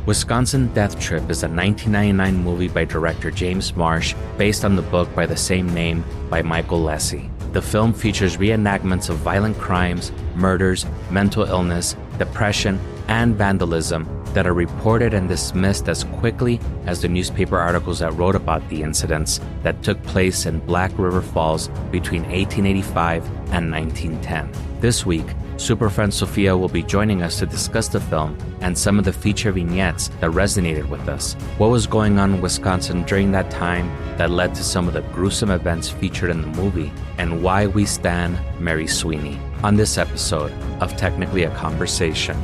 Wisconsin Death Trip is a 1999 movie by director James Marsh based on the book by the same name by Michael Lesy. The film features reenactments of violent crimes, murders, mental illness, depression, and vandalism that are reported and dismissed as quickly as the newspaper articles that wrote about the incidents that took place in Black River Falls between 1885 and 1910. This week, Super Friend Sofia will be joining us to discuss the film and some of the feature vignettes that resonated with us. What was going on in Wisconsin during that time that led to some of the gruesome events featured in the movie, and why we stan Mary Sweeney on this episode of Technically a Conversation.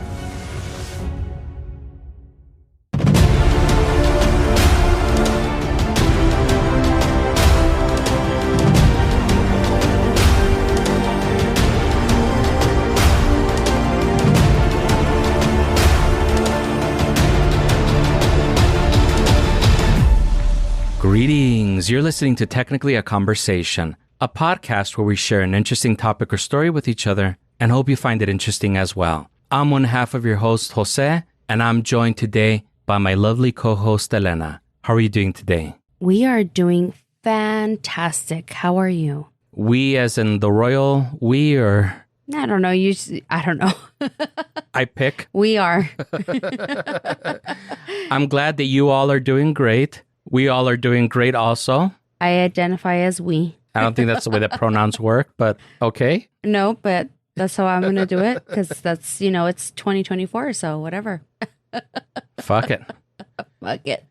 Greetings, you're listening to Technically a Conversation, a podcast where we share an interesting topic or story with each other and hope you find it interesting as well. I'm one half of your host, Jose, and I'm joined today by my lovely co-host, Elena. How are you doing today? We are doing fantastic. How are you? We as in the royal we, or? I don't know. I don't know. I pick. We are. I'm glad that you all are doing great. We all are doing great also. I identify as we. I don't think that's the way that pronouns work, but okay. No, but that's how I'm going to do it because that's, it's 2024, so whatever. Fuck it. Fuck it.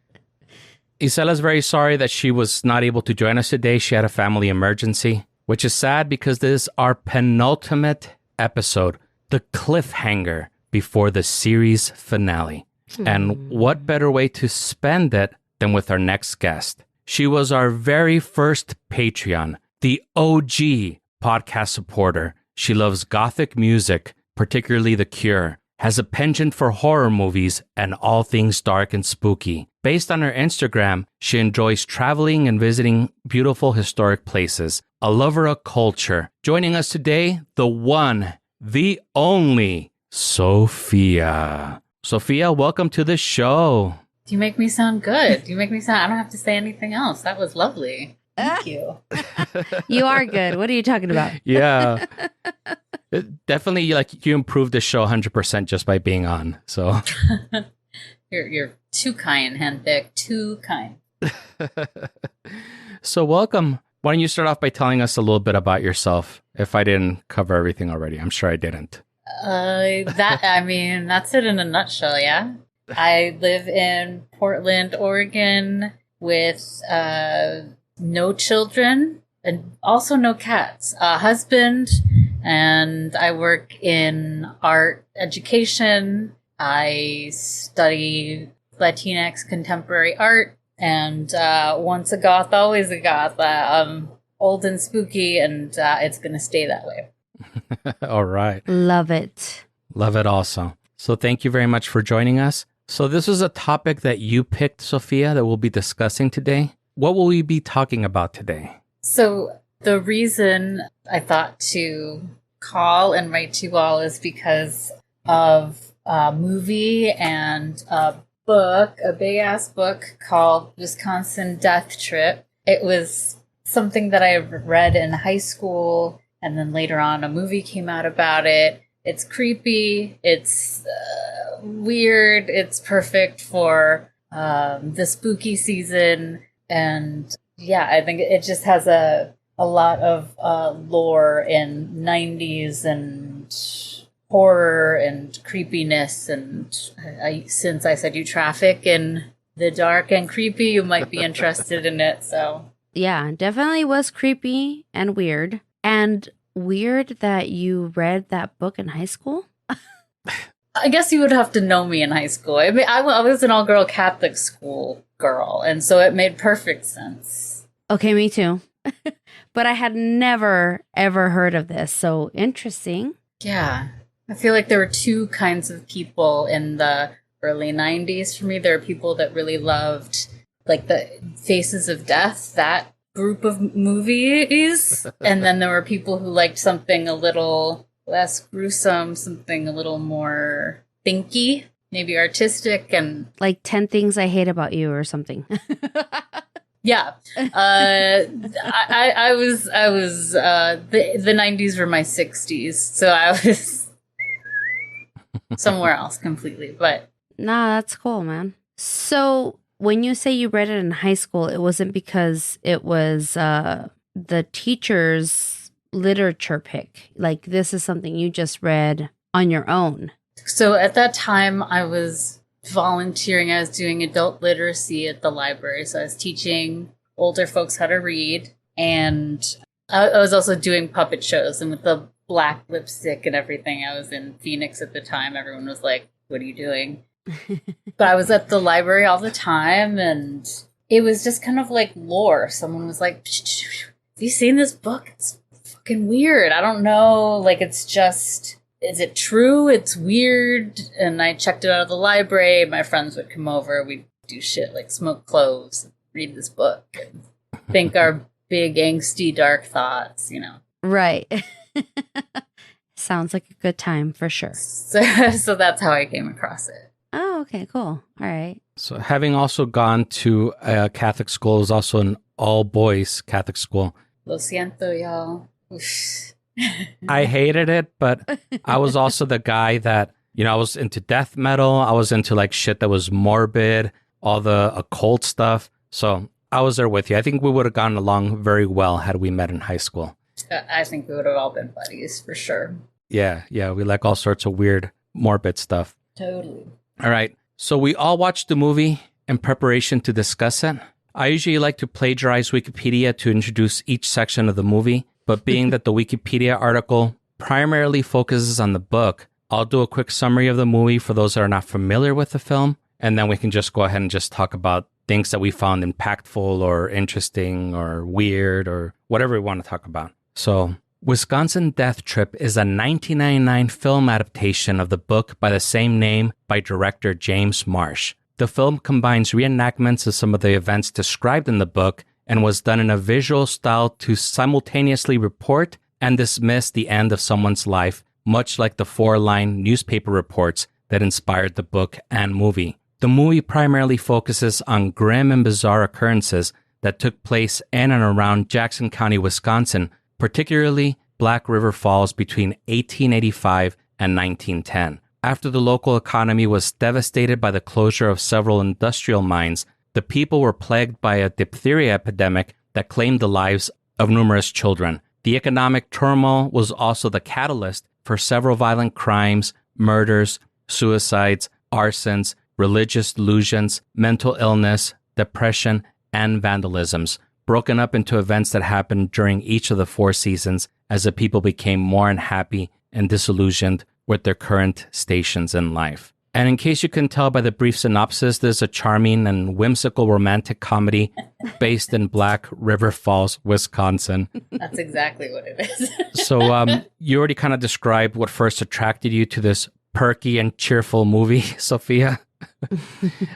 Isela's very sorry that she was not able to join us today. She had a family emergency, which is sad because this is our penultimate episode, the cliffhanger before the series finale. And what better way to spend it than with our next guest. She was our very first Patreon, the OG podcast supporter. She loves gothic music, particularly The Cure, has a penchant for horror movies and all things dark and spooky. Based on her Instagram, she enjoys traveling and visiting beautiful historic places, a lover of culture. Joining us today, the one, the only, Sofia. Sofia, welcome to the show. You make me sound good. You make me sound, I don't have to say anything else. That was lovely. Thank you. You are good. What are you talking about? Yeah. Definitely, you improved the show 100% just by being on. So You're too kind, Handpick. Too kind. So welcome. Why don't you start off by telling us a little bit about yourself? If I didn't cover everything already, I'm sure I didn't. That's it in a nutshell, yeah. I live in Portland, Oregon with no children and also no cats, a husband, and I work in art education. I study Latinx contemporary art, and once a goth, always a goth. Old and spooky, and it's going to stay that way. All right. Love it. Love it also. So thank you very much for joining us. So this is a topic that you picked, Sofia, that we'll be discussing today. What will we be talking about today? So the reason I thought to call and write to you all is because of a movie and a book, a big-ass book called Wisconsin Death Trip. It was something that I read in high school, and then later on a movie came out about it. It's creepy. It's weird. It's perfect for the spooky season. And yeah, I think it just has a lot of lore in 90s and horror and creepiness. And since I said you traffic in the dark and creepy, you might be interested in it. So yeah, definitely was creepy and weird. And weird that you read that book in high school? I guess you would have to know me in high school. I mean, I was an all-girl Catholic school girl, and so it made perfect sense. Okay, me too. But I had never, ever heard of this, so interesting. Yeah. I feel like there were two kinds of people in the early 90s for me. There are people that really loved, like, the Faces of Death, that group of movies. And then there were people who liked something a little less gruesome, something a little more thinky. maybe artistic and Like 10 Things I Hate About You or something. yeah. I was the 90s were my 60s, so I was somewhere else completely. But Nah, that's cool, man. So when you say you read it in high school, it wasn't because it was the teacher's literature pick. Like, this is something you just read on your own. so at that time, I was volunteering. I was doing adult literacy at the library. So I was teaching older folks how to read. And I was also doing puppet shows. And with the black lipstick and everything, I was in Phoenix at the time. Everyone was like, what are you doing? But I was at the library all the time. And it was just kind of like lore. Someone was like, have you seen this book? It's fucking weird. I don't know. Like, it's just... is it true? It's weird. And I checked it out of the library. My friends would come over. We'd do shit like smoke cloves, read this book, and think our big, angsty, dark thoughts, you know. Right. Sounds like a good time for sure. So that's how I came across it. Oh, okay, cool. All right. So having also gone to a Catholic school, it was also an all-boys Catholic school. Lo siento, y'all. Oof. I hated it, but I was also the guy that, you know, I was into death metal. I was into like shit that was morbid, all the occult stuff. So I was there with you. I think we would have gotten along very well had we met in high school. I think we would have all been buddies for sure. Yeah. We like all sorts of weird, morbid stuff. Totally. All right. So we all watched the movie in preparation to discuss it. I usually like to plagiarize Wikipedia to introduce each section of the movie. But being that the Wikipedia article primarily focuses on the book, I'll do a quick summary of the movie for those that are not familiar with the film. And then we can just go ahead and just talk about things that we found impactful or interesting or weird or whatever we want to talk about. So Wisconsin Death Trip is a 1999 film adaptation of the book by the same name by director James Marsh. The film combines reenactments of some of the events described in the book and was done in a visual style to simultaneously report and dismiss the end of someone's life, much like the 4-line newspaper reports that inspired the book and movie. The movie primarily focuses on grim and bizarre occurrences that took place in and around Jackson County, Wisconsin, particularly Black River Falls between 1885 and 1910. After the local economy was devastated by the closure of several industrial mines, the people were plagued by a diphtheria epidemic that claimed the lives of numerous children. The economic turmoil was also the catalyst for several violent crimes, murders, suicides, arsons, religious delusions, mental illness, depression, and vandalisms, broken up into events that happened during each of the 4 seasons as the people became more unhappy and disillusioned with their current stations in life. And in case you can tell by the brief synopsis, this is a charming and whimsical romantic comedy based in Black River Falls, Wisconsin. That's exactly what it is. So you already kind of described what first attracted you to this perky and cheerful movie, Sophia.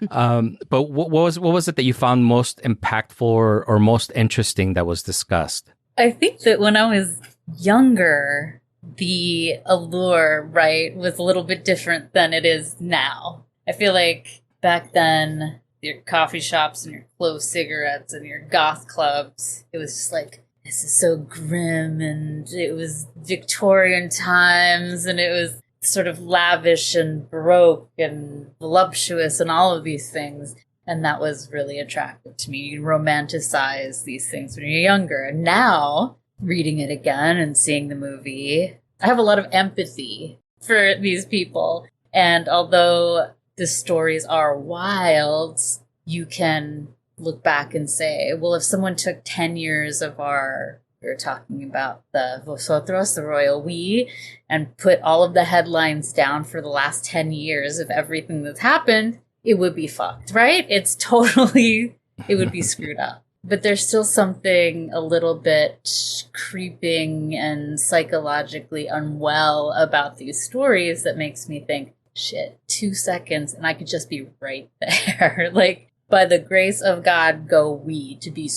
But what was it that you found most impactful or most interesting that was discussed? I think that when I was younger, the allure, right, was a little bit different than it is now. I feel like back then, your coffee shops and your clove cigarettes and your goth clubs, it was just like, this is so grim, and it was Victorian times, and it was sort of lavish and baroque and voluptuous and all of these things. And that was really attractive to me. You romanticize these things when you're younger. And now, reading it again and seeing the movie, I have a lot of empathy for these people. And although the stories are wild, you can look back and say, well, if someone took 10 years of we were talking about the vosotros, the royal we, and put all of the headlines down for the last 10 years of everything that's happened, it would be fucked, right? It would be screwed up. But there's still something a little bit creeping and psychologically unwell about these stories that makes me think, shit, 2 seconds and I could just be right there. Like, by the grace of God, go we to be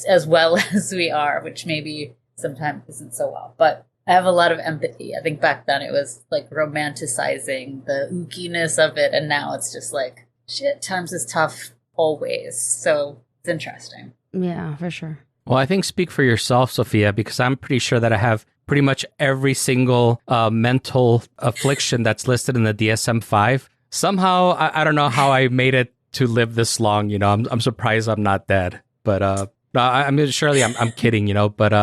as well as we are, which maybe sometimes isn't so well. But I have a lot of empathy. I think back then it was like romanticizing the ookiness of it, and now it's just like, shit, times is tough always. So it's interesting. Yeah, for sure. Well, I think speak for yourself, Sophia, because I'm pretty sure that I have pretty much every single mental affliction that's listed in the DSM-5. Somehow, I don't know how I made it to live this long. You know, I'm surprised I'm not dead. But I mean, surely I'm kidding. You know, but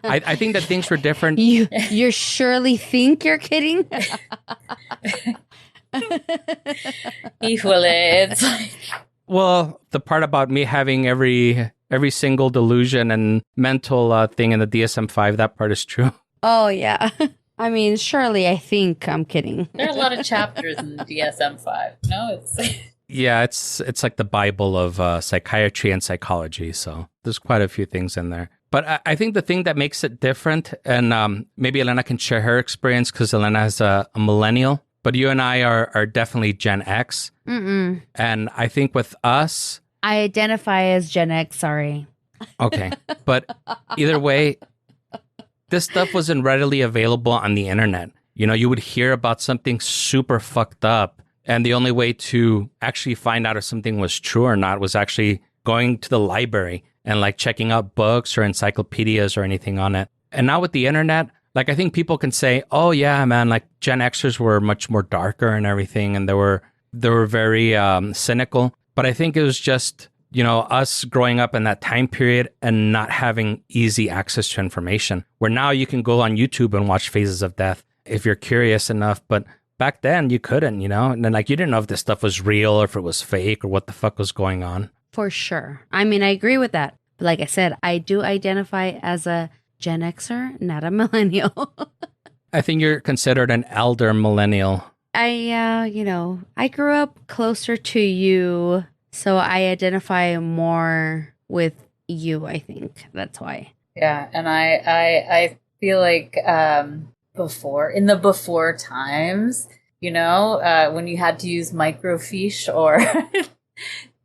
I think that things were different. You surely think you're kidding? Equally, it's like... Well, the part about me having every single delusion and mental thing in the DSM-5, that part is true. Oh, yeah. I mean, surely I think I'm kidding. There are a lot of chapters in the DSM-5. No, it's... Yeah, it's like the Bible of psychiatry and psychology. So there's quite a few things in there. But I think the thing that makes it different, and maybe Elena can share her experience because Elena is a millennial, but you and I are definitely Gen X. Mm-mm. And I think with us... I identify as Gen X, sorry. Okay. But either way, this stuff wasn't readily available on the internet. You know, you would hear about something super fucked up, and the only way to actually find out if something was true or not was actually going to the library and like checking out books or encyclopedias or anything on it. And now with the internet, like I think people can say, oh yeah, man, like Gen Xers were much more darker and everything, and they were very cynical. But I think it was just, you know, us growing up in that time period and not having easy access to information, where now you can go on YouTube and watch Phases of Death if you're curious enough. But back then you couldn't, you know, and then like you didn't know if this stuff was real or if it was fake or what the fuck was going on. For sure. I mean, I agree with that. But like I said, I do identify as a Gen Xer, not a millennial. I think you're considered an elder millennial. I grew up closer to you, so I identify more with you, I think. That's why. Yeah, and I feel like before times, you know, when you had to use microfiche or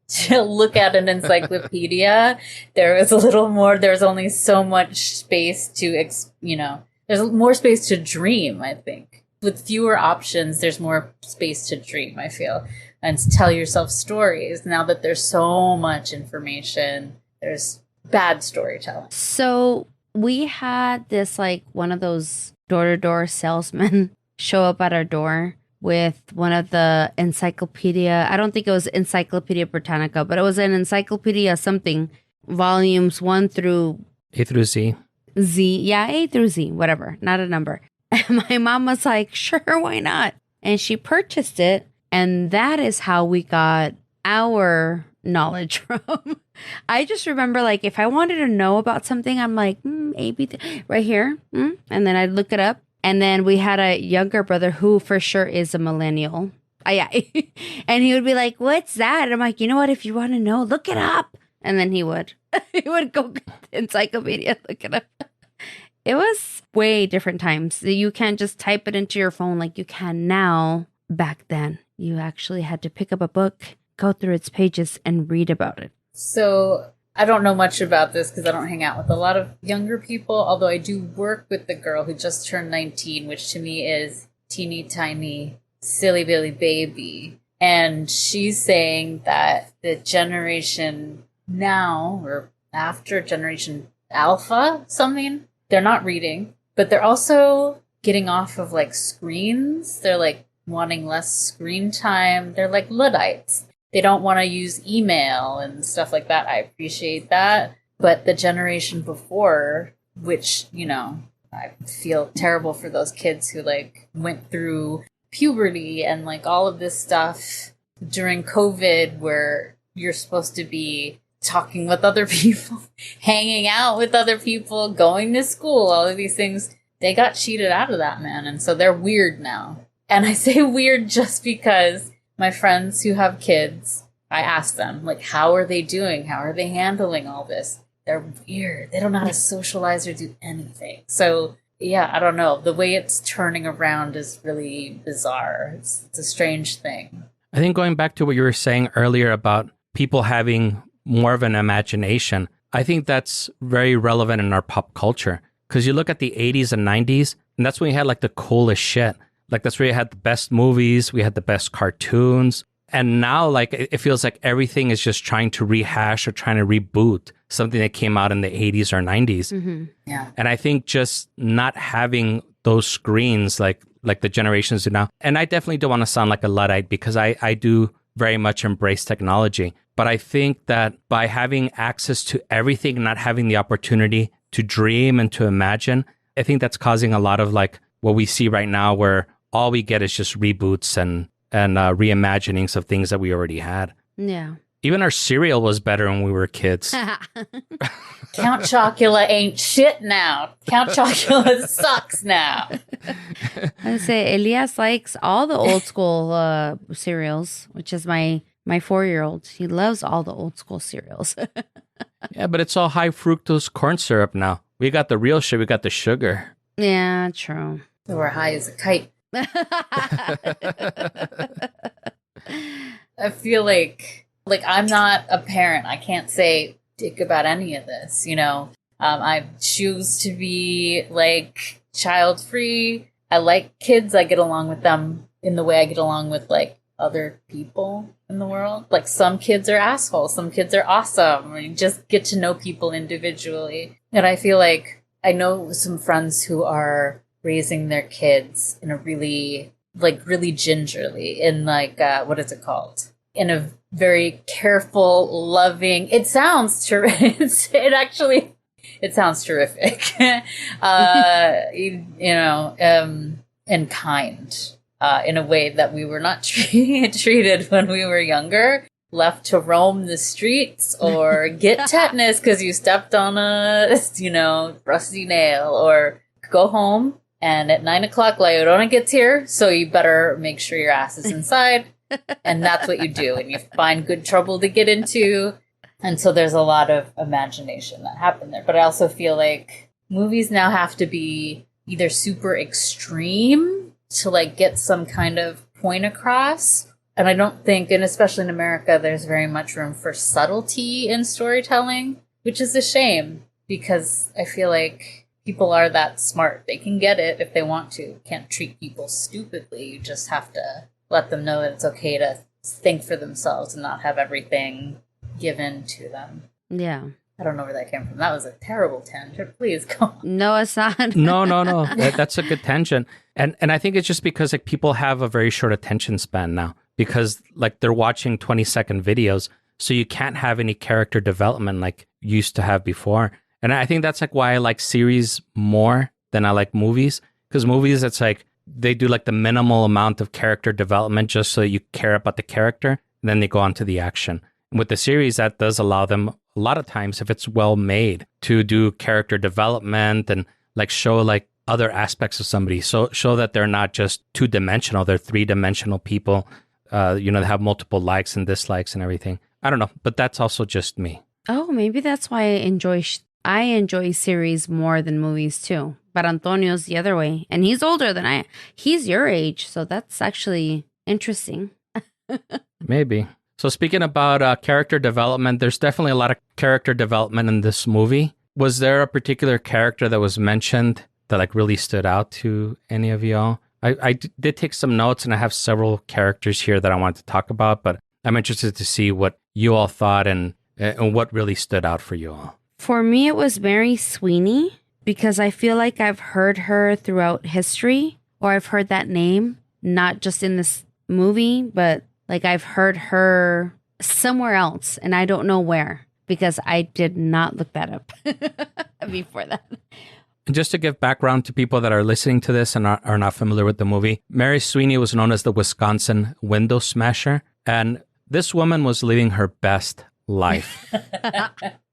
to look at an encyclopedia, there was a little more, there's only so much space to, there's more space to dream, I think. With fewer options, there's more space to dream, I feel, and to tell yourself stories. Now that there's so much information, there's bad storytelling. So we had this, like, one of those door-to-door salesmen show up at our door with one of the encyclopedia. I don't think it was Encyclopedia Britannica, but it was an encyclopedia something, volumes 1 through... A through Z. Z, yeah, A through Z, whatever, not a number. And my mom was like, sure, why not? And she purchased it, and that is how we got our knowledge from. I just remember, like, if I wanted to know about something, I'm like, A, B, right here, and then I'd look it up. And then we had a younger brother who for sure is a millennial. Yeah. And he would be like, what's that? And I'm like, you know what? If you want to know, look it up. And then he would. He would go get the encyclopedia, look it up. It was way different times. You can't just type it into your phone like you can now. Back then, you actually had to pick up a book, go through its pages, and read about it. So I don't know much about this because I don't hang out with a lot of younger people, although I do work with the girl who just turned 19, which to me is teeny tiny, silly billy baby. And she's saying that the generation now, or after generation alpha something, they're not reading, but they're also getting off of like screens. They're like wanting less screen time. They're like Luddites. They don't want to use email and stuff like that. I appreciate that. But the generation before, which, you know, I feel terrible for those kids who like went through puberty and like all of this stuff during COVID where you're supposed to be talking with other people, hanging out with other people, going to school, all of these things. They got cheated out of that, man. And so they're weird now. And I say weird just because my friends who have kids, I ask them, like, how are they doing? How are they handling all this? They're weird. They don't know how to socialize or do anything. So, yeah, I don't know. The way it's turning around is really bizarre. It's a strange thing. I think going back to what you were saying earlier about people having more of an imagination, I think that's very relevant in our pop culture. Because you look at the 80s and 90s, and that's when you had like the coolest shit. Like that's where you had the best movies, we had the best cartoons. And now like it feels like everything is just trying to rehash or trying to reboot something that came out in the 80s or 90s. Mm-hmm. Yeah. And I think just not having those screens like the generations do now. And I definitely don't want to sound like a Luddite because I do very much embrace technology. But I think that by having access to everything, not having the opportunity to dream and to imagine, I think that's causing a lot of like what we see right now where all we get is just reboots and reimaginings of things that we already had. Yeah. Even our cereal was better when we were kids. Count Chocula ain't shit now. Count Chocula sucks now. I would say Elias likes all the old school cereals, which is my 4-year-old. He loves all the old school cereals. Yeah, but it's all high fructose corn syrup now. We got the real shit. We got the sugar. Yeah, true. So we're high as a kite. I feel like I'm not a parent. I can't say dick about any of this, you know. I choose to be like child free. I like kids. I get along with them in the way I get along with like other people in the world. Like some kids are assholes, some kids are awesome. You just get to know people individually. And I feel like I know some friends who are raising their kids in a really gingerly, in like what is it called? In a very careful, loving. It sounds terrific. It sounds terrific. And kind. In a way that we were not treated when we were younger, left to roam the streets or get tetanus because you stepped on a, rusty nail, or go home and at 9 o'clock La Llorona gets here, so you better make sure your ass is inside. And that's what you do. And you find good trouble to get into. And so there's a lot of imagination that happened there. But I also feel like movies now have to be either super extreme to like get some kind of point across. And I don't think, and especially in America, there's very much room for subtlety in storytelling, which is a shame because I feel like people are that smart. They can get it if they want to. You can't treat people stupidly. You just have to let them know that it's okay to think for themselves and not have everything given to them. Yeah. I don't know where that came from. That was a terrible tangent. Please go on. No, Hassan. No. That's a good tangent. And I think it's just because like people have a very short attention span now because like they're watching 20-second videos. So you can't have any character development like you used to have before. And I think that's like why I like series more than I like movies. Because movies, it's like they do like the minimal amount of character development just so you care about the character. And then they go on to the action. And with the series, that does allow them a lot of times, if it's well made, to do character development and like show like other aspects of somebody. So show that they're not just 2-dimensional, they're 3-dimensional people. They have multiple likes and dislikes and everything. I don't know, but that's also just me. Oh, maybe that's why I enjoy series more than movies too. But Antonio's the other way, and he's older than I am. He's your age, so that's actually interesting. Maybe. So speaking about character development, there's definitely a lot of character development in this movie. Was there a particular character that was mentioned that like really stood out to any of y'all? I did take some notes, and I have several characters here that I wanted to talk about, but I'm interested to see what you all thought and what really stood out for you all. For me, it was Mary Sweeney, because I feel like I've heard her throughout history, or I've heard that name, not just in this movie, but like I've heard her somewhere else, and I don't know where, because I did not look that up before that. And just to give background to people that are listening to this and are not familiar with the movie, Mary Sweeney was known as the Wisconsin window smasher, and this woman was living her best life.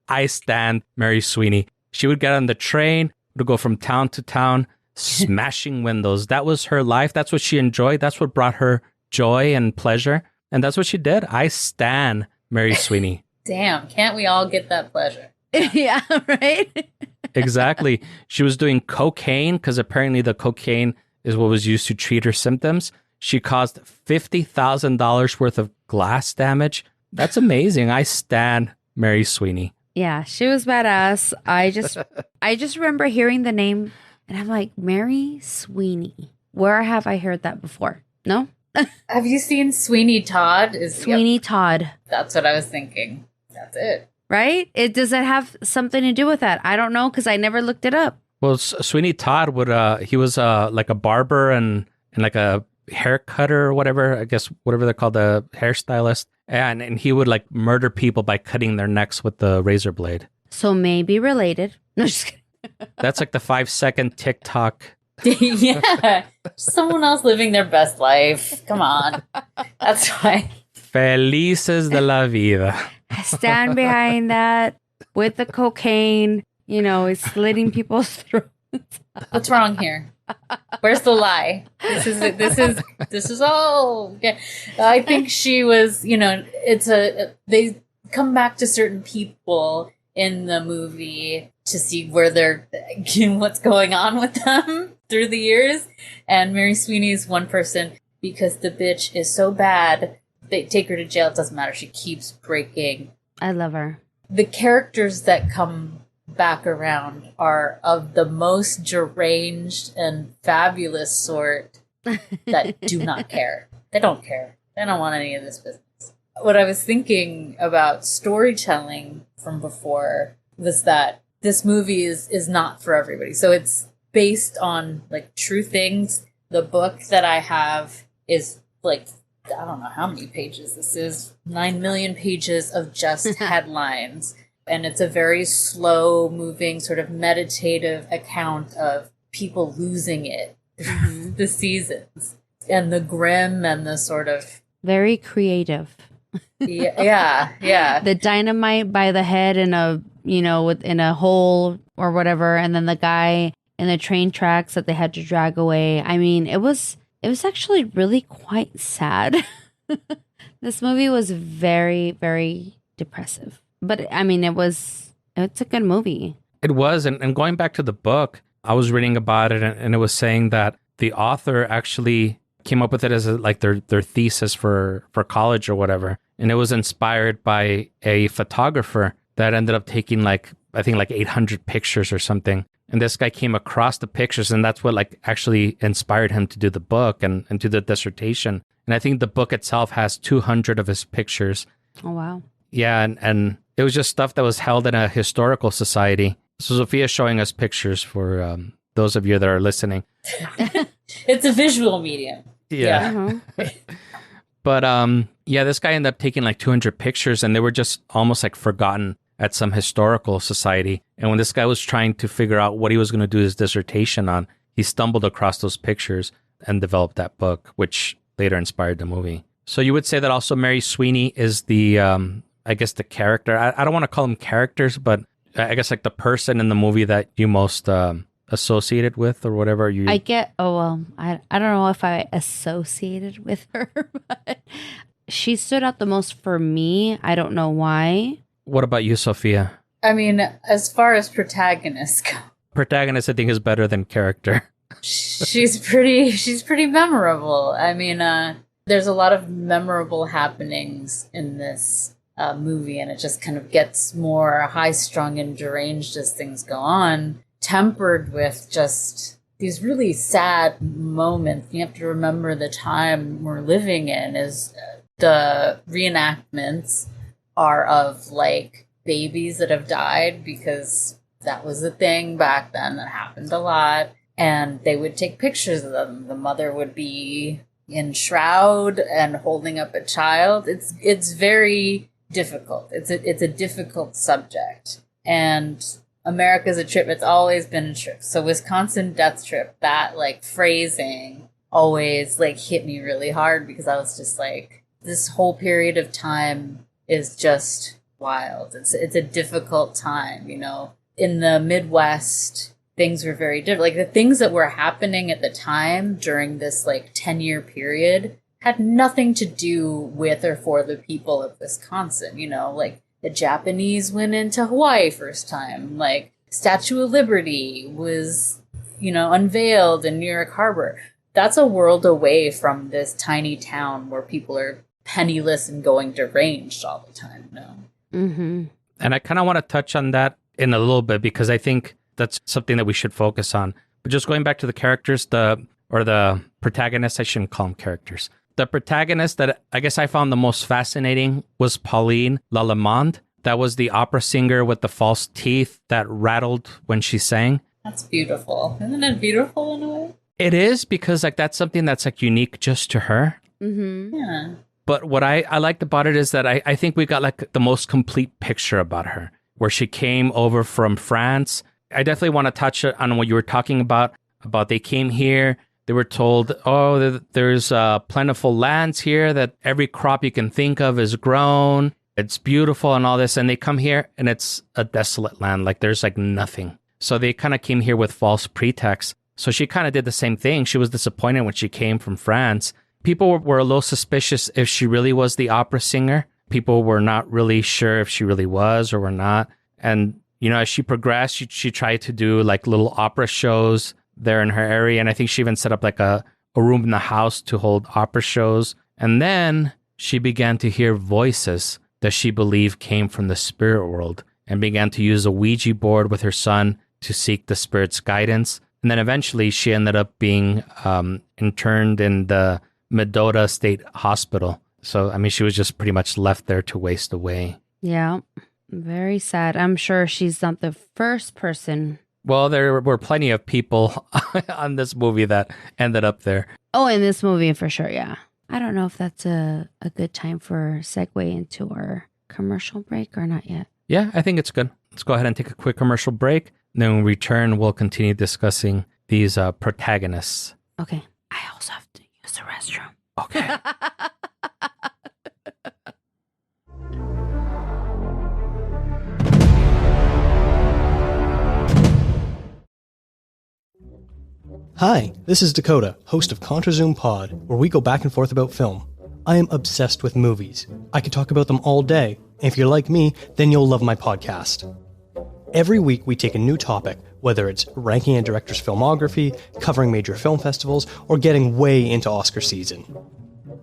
I stand Mary Sweeney. She would get on the train, would go from town to town, smashing windows. That was her life. That's what she enjoyed. That's what brought her joy and pleasure. And that's what she did. I stan Mary Sweeney. Damn, can't we all get that pleasure? Yeah, right? Exactly. She was doing cocaine because apparently the cocaine is what was used to treat her symptoms. She caused $50,000 worth of glass damage. That's amazing. I stan Mary Sweeney. Yeah, she was badass. I just remember hearing the name and I'm like, Mary Sweeney. Where have I heard that before? No? Have you seen Sweeney Todd? Sweeney Todd. That's what I was thinking. That's it. Right? Does it have something to do with that? I don't know because I never looked it up. Well, Sweeney Todd he was like a barber and like a hair cutter or whatever, I guess, whatever they're called, the hairstylist. And he would like murder people by cutting their necks with the razor blade. So maybe related. No, just kidding. That's like the 5-second TikTok. Yeah. Someone else living their best life. Come on. That's why. Felices de la vida. I stand behind that with the cocaine, slitting people's throats. What's wrong here? Where's the lie? This is all. Okay. I think she was, they come back to certain people in the movie to see where they're, what's going on with them through the years. And Mary Sweeney is one person because the bitch is so bad. They take her to jail. It doesn't matter. She keeps breaking. I love her. The characters that come back around are of the most deranged and fabulous sort that do not care. They don't care. They don't want any of this business. What I was thinking about storytelling from before was that this movie is not for everybody. So it's based on like true things. The book that I have is like, I don't know how many pages this is, 9 million pages of just headlines. And it's a very slow moving sort of meditative account of people losing it through the seasons and the grim and the sort of very creative. Yeah. The dynamite by the head in a, in a hole or whatever. And then the guy in the train tracks that they had to drag away. I mean, it was actually really quite sad. This movie was very, very depressive. But I mean, it's a good movie. It was. And going back to the book, I was reading about it and it was saying that the author actually came up with it as their thesis for college or whatever. And it was inspired by a photographer that ended up taking I think 800 pictures or something. And this guy came across the pictures and that's what actually inspired him to do the book and to the dissertation. And I think the book itself has 200 of his pictures. Oh, wow. Yeah. And it was just stuff that was held in a historical society. So Sophia's showing us pictures for those of you that are listening. It's a visual medium. Yeah. But this guy ended up taking 200 pictures and they were just almost forgotten at some historical society. And when this guy was trying to figure out what he was going to do his dissertation on, he stumbled across those pictures and developed that book, which later inspired the movie. So you would say that also Mary Sweeney is the, I guess, the character. I don't want to call them characters, but I guess the person in the movie that you most associated with or whatever. I don't know if I associated with her, but she stood out the most for me. I don't know why. What about you, Sophia? I mean, as far as protagonists go. Protagonist, I think, is better than character. She's pretty memorable. I mean, there's a lot of memorable happenings in this movie, and it just kind of gets more high-strung and deranged as things go on, tempered with just these really sad moments. You have to remember the time we're living in is the reenactments are of babies that have died because that was a thing back then that happened a lot. And they would take pictures of them. The mother would be in shroud and holding up a child. It's very difficult. It's a difficult subject. And America's a trip. It's always been a trip. So Wisconsin Death Trip, that phrasing always hit me really hard because I was just this whole period of time is just wild. It's a difficult time, In the Midwest, things were very different. The things that were happening at the time during this 10-year period had nothing to do with or for the people of Wisconsin. The Japanese went into Hawaii first time. Statue of Liberty was, unveiled in New York Harbor. That's a world away from this tiny town where people are penniless and going deranged all the time. Mm-hmm. And I kind of want to touch on that in a little bit because I think that's something that we should focus on. But just going back to the characters, the protagonists, I shouldn't call them characters. The protagonist that I guess I found the most fascinating was Pauline Lalemande. That was the opera singer with the false teeth that rattled when she sang. That's beautiful. Isn't it beautiful in a way? It is, because like that's something that's like unique just to her. Mm-hmm. Yeah. But what I liked about it is that I think we got like the most complete picture about her, where she came over from France. I definitely want to touch on what you were talking about they came here. They were told, oh, there's plentiful lands here, that every crop you can think of is grown. It's beautiful and all this. And they come here and it's a desolate land. Like there's like nothing. So they kind of came here with false pretext. So she kind of did the same thing. She was disappointed when she came from France. People were a little suspicious if she really was the opera singer. People were not really sure if she really was or were not. And, you know, as she progressed, she tried to do like little opera shows there in her area. And I think she even set up like a room in the house to hold opera shows. And then she began to hear voices that she believed came from the spirit world and began to use a Ouija board with her son to seek the spirit's guidance. And then eventually she ended up being interned in the Mendota State Hospital. So, I mean, she was just pretty much left there to waste away. Yeah, very sad. I'm sure she's not the first person. Well, there were plenty of people on this movie that ended up there. Oh, in this movie for sure, yeah. I don't know if that's a good time for segue into our commercial break or not yet. Yeah, I think it's good. Let's go ahead and take a quick commercial break. And then when we return, we'll continue discussing these protagonists. Okay. I also have to use the restroom. Okay. Hi, this is Dakota, host of ContraZoom Pod, where we go back and forth about film. I am obsessed with movies. I could talk about them all day, and if you're like me, then you'll love my podcast. Every week we take a new topic, whether it's ranking a director's filmography, covering major film festivals, or getting way into Oscar season.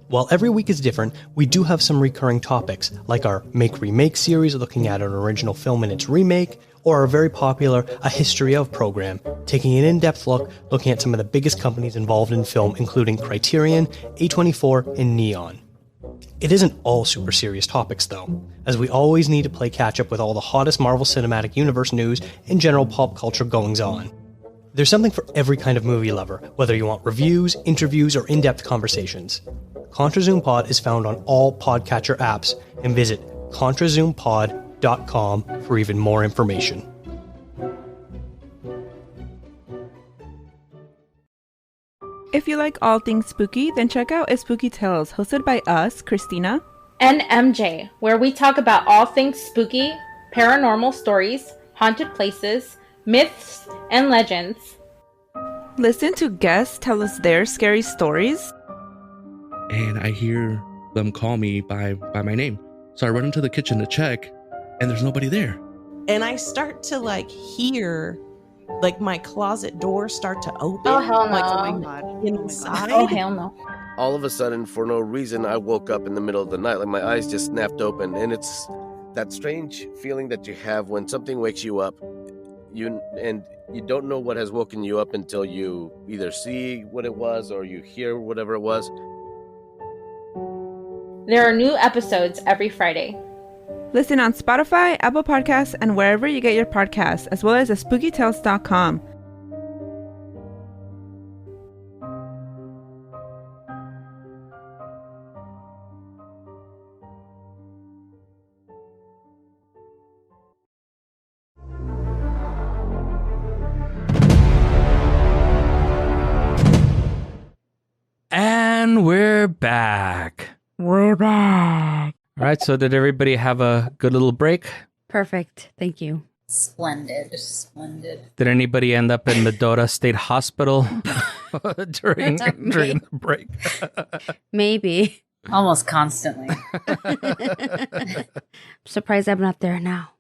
While every week is different, we do have some recurring topics, like our Make Remake series looking at an original film and its remake, or our very popular A History Of program, taking an in-depth look looking at some of the biggest companies involved in film, including Criterion, A24, and Neon. It isn't all super serious topics, though, as we always need to play catch-up with all the hottest Marvel Cinematic Universe news and general pop culture goings-on. There's something for every kind of movie lover, whether you want reviews, interviews, or in-depth conversations. ContraZoom Pod is found on all podcatcher apps, and visit ContraZoomPod.com for even more information. If you like all things spooky, then check out A Spooky Tales, hosted by us, Christina and MJ, where we talk about all things spooky, paranormal stories, haunted places, myths, and legends. Listen to guests tell us their scary stories. And I hear them call me by my name. So I run into the kitchen to check, and there's nobody there. And I start to hear my closet door start to open. Oh, hell no. Oh my God. Inside. Oh, hell no. All of a sudden, for no reason, I woke up in the middle of the night. My eyes just snapped open. And it's that strange feeling that you have when something wakes you up. You don't know what has woken you up until you either see what it was or you hear whatever it was. There are new episodes every Friday. Listen on Spotify, Apple Podcasts, and wherever you get your podcasts, as well as at spookytales.com. And we're back. We're back. All right, so did everybody have a good little break? Perfect. Thank you. Splendid. Did anybody end up in Mendota State Hospital during the break? Maybe. Almost constantly. I'm surprised I'm not there now.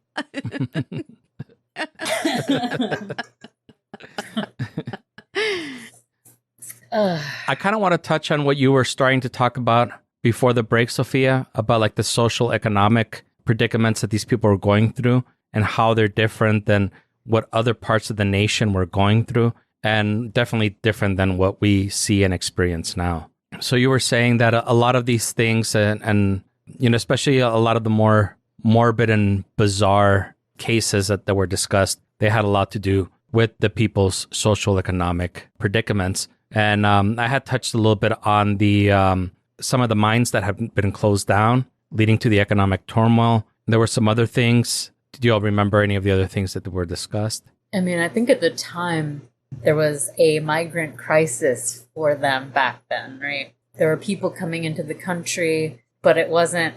I kind of want to touch on what you were starting to talk about before the break, Sophia, about the social economic predicaments that these people were going through and how they're different than what other parts of the nation were going through, and definitely different than what we see and experience now. So you were saying that a lot of these things and especially a lot of the more morbid and bizarre cases that were discussed, they had a lot to do with the people's social economic predicaments. And I had touched a little bit on the some of the mines that have been closed down, leading to the economic turmoil. There were some other things. Do you all remember any of the other things that were discussed? I mean, I think at the time there was a migrant crisis for them back then, right? There were people coming into the country, but it wasn't...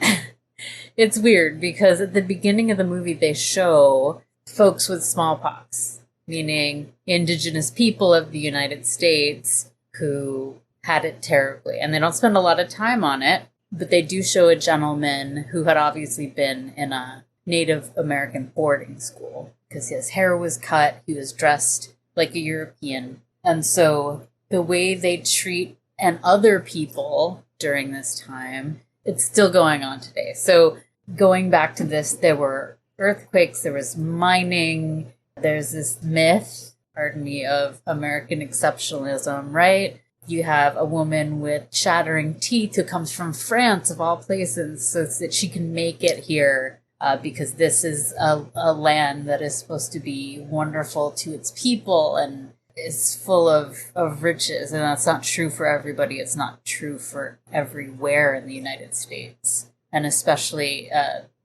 It's weird because at the beginning of the movie, they show folks with smallpox, meaning indigenous people of the United States who had it terribly. And they don't spend a lot of time on it, but they do show a gentleman who had obviously been in a Native American boarding school because his hair was cut, he was dressed like a European. And so the way they treat and other people during this time, it's still going on today. So going back to this, there were earthquakes, there was mining, there's this myth, pardon me, of American exceptionalism, right? You have a woman with shattering teeth who comes from France, of all places, so that she can make it here because this is a land that is supposed to be wonderful to its people and is full of riches. And that's not true for everybody. It's not true for everywhere in the United States. And especially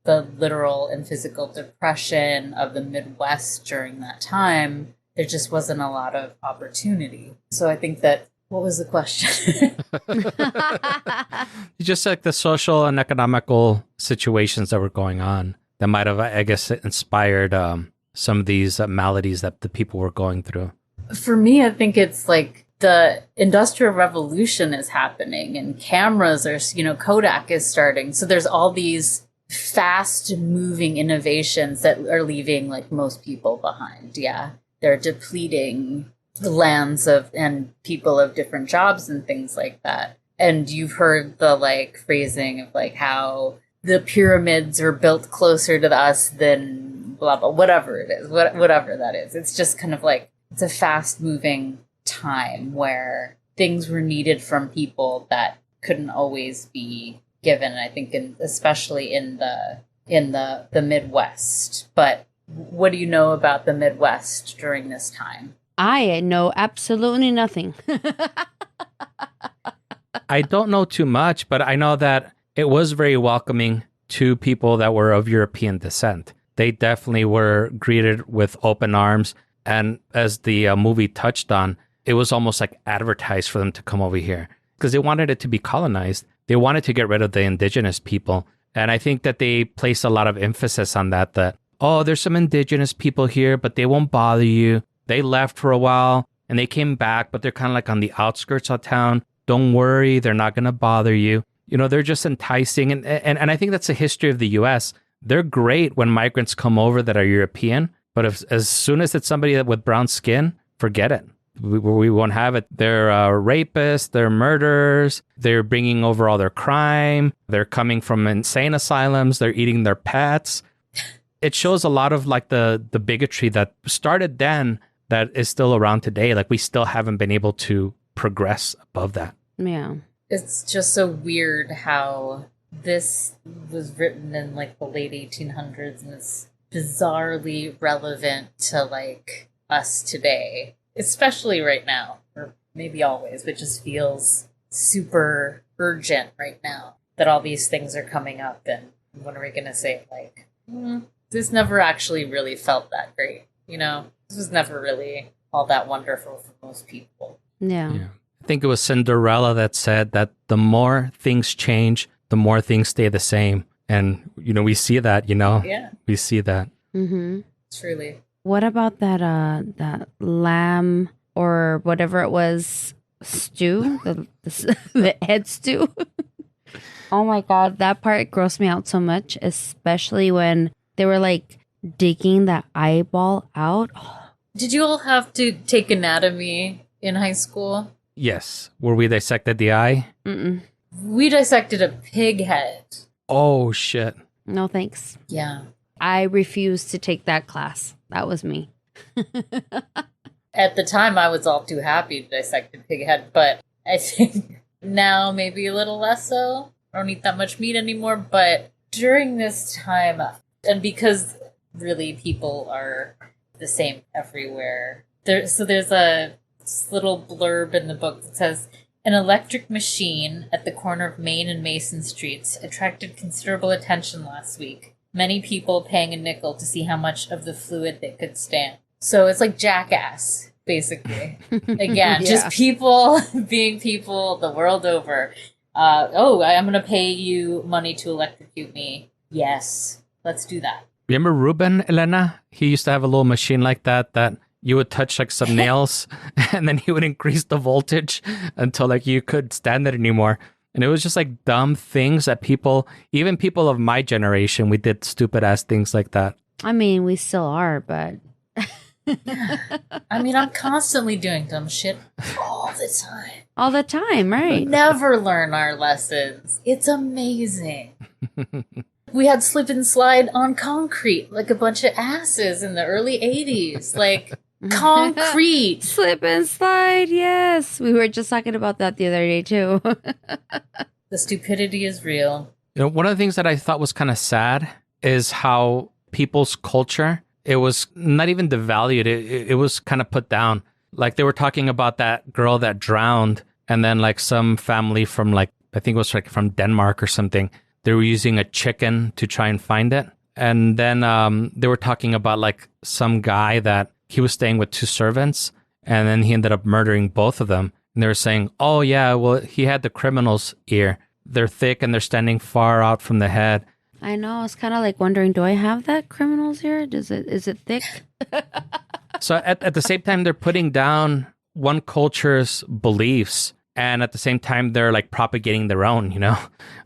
the literal and physical depression of the Midwest during that time, there just wasn't a lot of opportunity. So I think that, what was the question? Just like the social and economical situations that were going on that might have, I guess, inspired some of these maladies that the people were going through. For me, I think it's like the Industrial Revolution is happening and cameras are, Kodak is starting. So there's all these fast moving innovations that are leaving like most people behind. Yeah. They're depleting the lands and people of different jobs and things like that. And you've heard the like phrasing of like how the pyramids are built closer to us than blah, blah, whatever it is, whatever that is. It's just kind of like, it's a fast moving time where things were needed from people that couldn't always be given. I think especially in the Midwest. But what do you know about the Midwest during this time? I know absolutely nothing. I don't know too much, but I know that it was very welcoming to people that were of European descent. They definitely were greeted with open arms. And as the movie touched on, it was almost like advertised for them to come over here because they wanted it to be colonized. They wanted to get rid of the indigenous people. And I think that they placed a lot of emphasis on that, oh, there's some indigenous people here, but they won't bother you. They left for a while and they came back, but they're kind of like on the outskirts of town. Don't worry, they're not going to bother you. They're just enticing. And I think that's the history of the U.S. They're great when migrants come over that are European, but as soon as it's somebody with brown skin, forget it. We won't have it. They're rapists, they're murderers, they're bringing over all their crime, they're coming from insane asylums, they're eating their pets. It shows a lot of like the bigotry that started then that is still around today. Like we still haven't been able to progress above that. Yeah. It's just so weird how this was written in like the late 1800s and it's bizarrely relevant to like us today, especially right now, or maybe always, but just feels super urgent right now that all these things are coming up. And when are we going to say like, this never actually really felt that great. This was never really all that wonderful for most people. Yeah. I think it was Cinderella that said that the more things change, the more things stay the same. And, we see that, Yeah. We see that. Mm-hmm. Truly. What about that lamb or whatever it was stew, the head stew? Oh my God, that part grossed me out so much, especially when they were like digging that eyeball out. Did you all have to take anatomy in high school? Yes. Where we dissected the eye? Mm-mm. We dissected a pig head. Oh, shit. No, thanks. Yeah. I refused to take that class. That was me. At the time, I was all too happy to dissect a pig head, but I think now maybe a little less so. I don't eat that much meat anymore, but during this time, and because really people are the same everywhere, there's a little blurb in the book that says, an electric machine at the corner of Main and Mason Streets attracted considerable attention last week. Many people paying a nickel to see how much of the fluid they could stand. So it's like Jackass, basically. Again, just people being people the world over. I'm going to pay you money to electrocute me. Yes, let's do that. Remember Ruben, Elena? He used to have a little machine like that you would touch like some nails and then he would increase the voltage until like you could stand it anymore. And it was just like dumb things that people, even people of my generation, we did stupid ass things like that. I mean, we still are, but... I mean, I'm constantly doing dumb shit all the time. All the time, right? We never learn our lessons. It's amazing. We had slip and slide on concrete like a bunch of asses in the early 80s. Like, concrete. Slip and slide, yes. We were just talking about that the other day, too. The stupidity is real. You know, one of the things that I thought was kind of sad is how people's culture, it was not even devalued. It was kind of put down. Like they were talking about that girl that drowned and then like some family from like, I think it was like from Denmark or something. They were using a chicken to try and find it. And then they were talking about like some guy that he was staying with two servants and then he ended up murdering both of them. And they were saying, oh yeah, well, he had the criminal's ear. They're thick and they're standing far out from the head. I know. I was kind of like wondering, do I have that criminal's ear? Is it thick? So at the same time, they're putting down one culture's beliefs. And at the same time, they're like propagating their own, you know?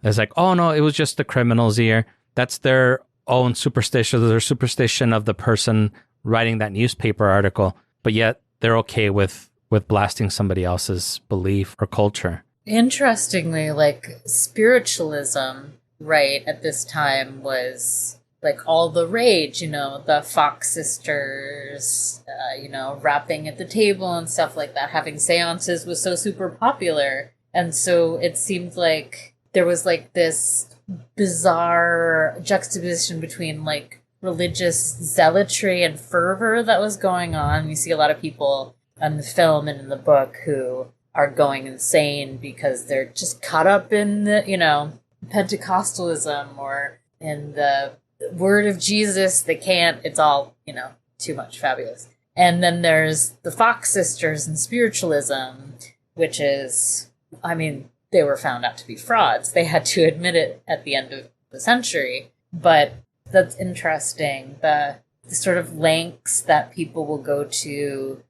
It's like, oh no, it was just the criminal's ear. That's their own superstition, their superstition of the person writing that newspaper article. But yet they're okay with blasting somebody else's belief or culture. Interestingly, like spiritualism, right, at this time was like all the rage, you know, the Fox sisters, rapping at the table and stuff like that. Having seances was so super popular. And so it seemed like there was like this bizarre juxtaposition between like religious zealotry and fervor that was going on. You see a lot of people in the film and in the book who are going insane because they're just caught up in the, Pentecostalism or in the word of Jesus. They can't, it's all, too much fabulous. And then there's the Fox sisters and spiritualism, which is, they were found out to be frauds. They had to admit it at the end of the century. But that's interesting. The sort of lengths that people will go to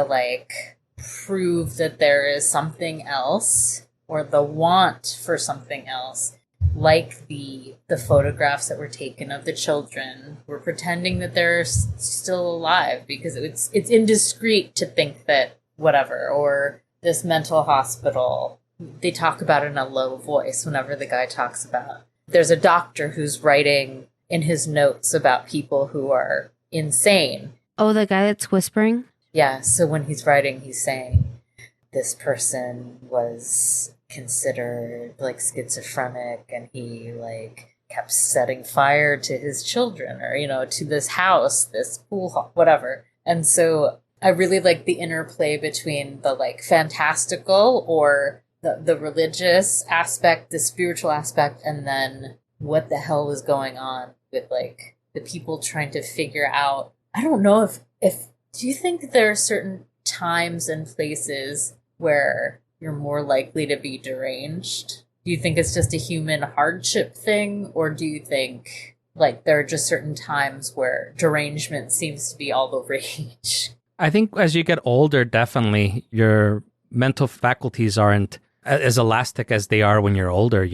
like prove that there is something else or the want for something else, like the photographs that were taken of the children. We're pretending that they're still alive because it's indiscreet to think that whatever, or this mental hospital, they talk about it in a low voice whenever the guy talks about. There's a doctor who's writing in his notes about people who are insane. Oh, the guy that's whispering? Yeah, so when he's writing, he's saying, this person was considered like schizophrenic and he like kept setting fire to his children or, to this house, this pool hall, whatever. And so I really like the interplay between the like fantastical or the religious aspect, the spiritual aspect, and then what the hell was going on with like the people trying to figure out. I don't know if do you think there are certain times and places where you're more likely to be deranged? Do you think it's just a human hardship thing? Or do you think like there are just certain times where derangement seems to be all the rage? I think as you get older, definitely your mental faculties aren't as elastic as they are when you're older,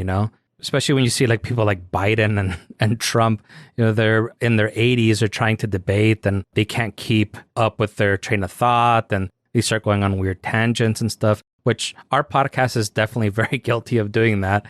Especially when you see like people like Biden and Trump, they're in their 80s, they're trying to debate and they can't keep up with their train of thought and they start going on weird tangents and stuff, which our podcast is definitely very guilty of doing that.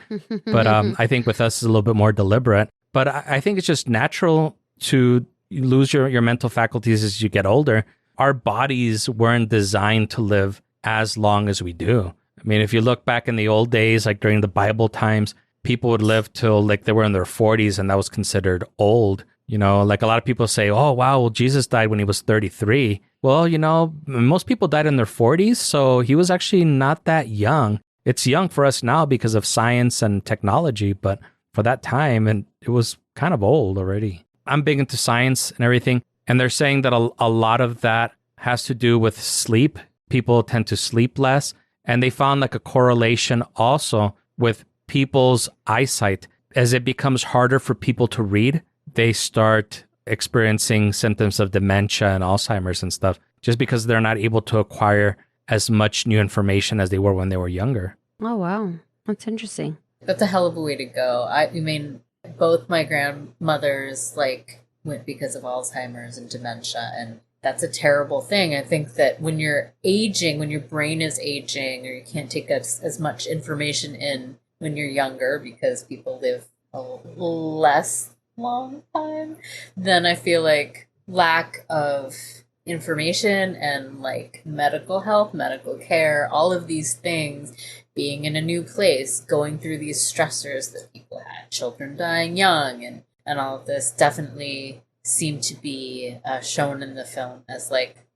But I think with us it's a little bit more deliberate. But I think it's just natural to lose your mental faculties as you get older. Our bodies weren't designed to live as long as we do. I mean, if you look back in the old days, like during the Bible times, people would live till like they were in their 40s and that was considered old. Like a lot of people say, oh, wow, well, Jesus died when he was 33. Well, most people died in their 40s, so he was actually not that young. It's young for us now because of science and technology, but for that time, and it was kind of old already. I'm big into science and everything, and they're saying that a lot of that has to do with sleep. People tend to sleep less, and they found like a correlation also with people's eyesight. As it becomes harder for people to read, they start experiencing symptoms of dementia and Alzheimer's and stuff, just because they're not able to acquire as much new information as they were when they were younger. Oh, wow. That's interesting. That's a hell of a way to go. I mean, both my grandmothers went because of Alzheimer's and dementia, and that's a terrible thing. I think that when you're aging, when your brain is aging, or you can't take as much information in when you're younger because people live a less long time, then I feel like lack of information and medical health, medical care, all of these things, being in a new place, going through these stressors that people had, children dying young, and all of this definitely seem to be shown in the film as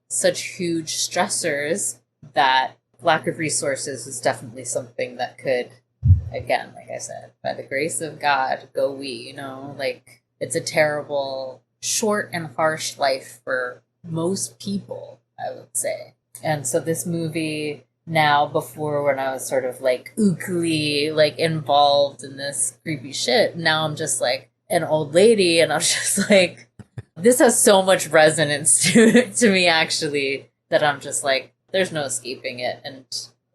such huge stressors that lack of resources is definitely something that could, again, like I said, by the grace of God, go we, it's a terrible, short and harsh life for most people, I would say. And so this movie now, before when I was sort of ookily, involved in this creepy shit, now I'm just an old lady, and I'm just this has so much resonance to me, actually, that I'm just there's no escaping it. And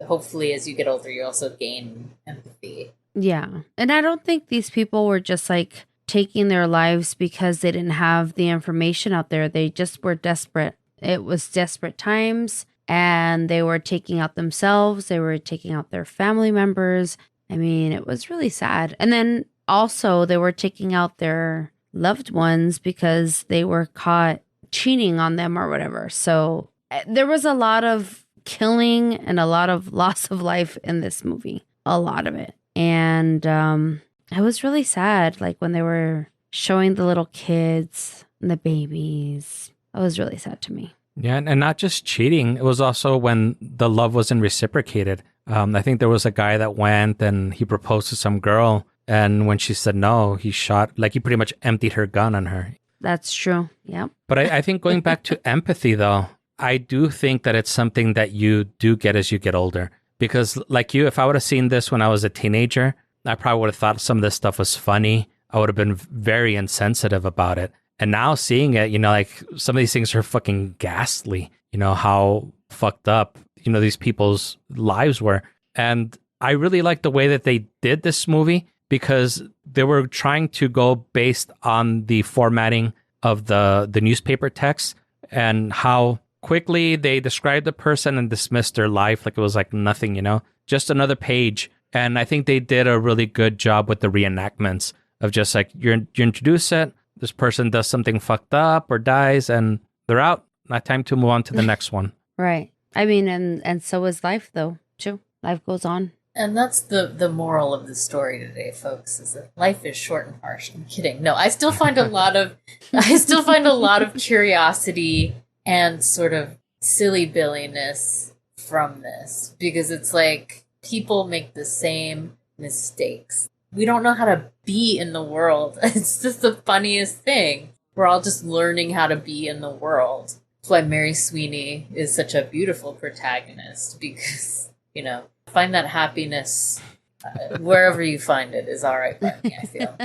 hopefully as you get older, you also gain empathy. Yeah. And I don't think these people were just taking their lives because they didn't have the information out there. They just were desperate. It was desperate times, and they were taking out themselves. They were taking out their family members. I mean, it was really sad. And then also they were taking out their loved ones because they were caught cheating on them or whatever. So there was a lot of killing and a lot of loss of life in this movie. A lot of it. And it was really sad, when they were showing the little kids and the babies. It was really sad to me. Yeah, and not just cheating. It was also when the love wasn't reciprocated. I think there was a guy that went and he proposed to some girl, and when she said no, he shot, he pretty much emptied her gun on her. That's true. Yeah. But I think going back to empathy, though, I do think that it's something that you do get as you get older. Because if I would have seen this when I was a teenager, I probably would have thought some of this stuff was funny. I would have been very insensitive about it. And now seeing it, some of these things are fucking ghastly, how fucked up, these people's lives were. And I really like the way that they did this movie, because they were trying to go based on the formatting of the newspaper text and how quickly they described the person and dismissed their life like it was nothing, just another page. And I think they did a really good job with the reenactments of just you introduce it, this person does something fucked up or dies, and they're out. Not time to move on to the next one. Right. I mean, and so is life, though, too. Life goes on. And that's the moral of the story today, folks, is that life is short and harsh. I'm kidding. No, I still find a lot of curiosity and sort of silly billiness from this, because it's people make the same mistakes. We don't know how to be in the world. It's just the funniest thing. We're all just learning how to be in the world. That's why Mary Sweeney is such a beautiful protagonist, because, find that happiness wherever you find it is all right by me, I feel.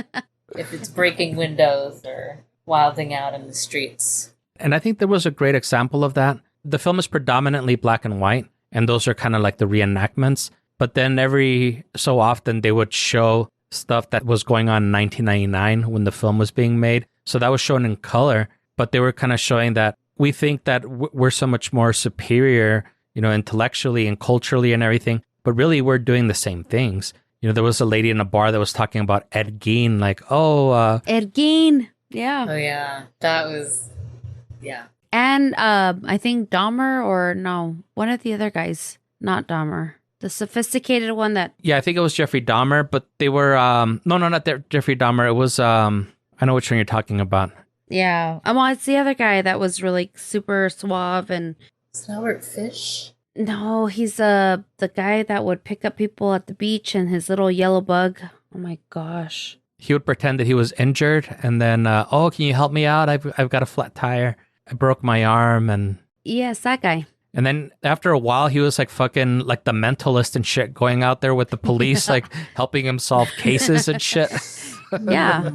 If it's breaking windows or wilding out in the streets. And I think there was a great example of that. The film is predominantly black and white, and those are kind of the reenactments. But then every so often they would show stuff that was going on in 1999 when the film was being made. So that was shown in color, but they were kind of showing that we think that we're so much more superior, intellectually and culturally and everything, but really we're doing the same things. there was a lady in a bar that was talking about Ed Gein, like, Ed Gein. Yeah. Oh yeah, that was, yeah. And I think Dahmer, or no, one of the other guys, not Dahmer. The sophisticated one that... Yeah, I think it was Jeffrey Dahmer, but they were... No, not Jeffrey Dahmer. It was... I know which one you're talking about. Yeah. Well, it's the other guy that was really super suave and... Snowbird Fish? No, he's the guy that would pick up people at the beach and his little yellow bug. Oh my gosh. He would pretend that he was injured and then, can you help me out? I've got a flat tire. I broke my arm and... Yes, that guy. And then after a while, he was like fucking like the mentalist and shit, going out there with the police, like helping him solve cases and shit. Yeah.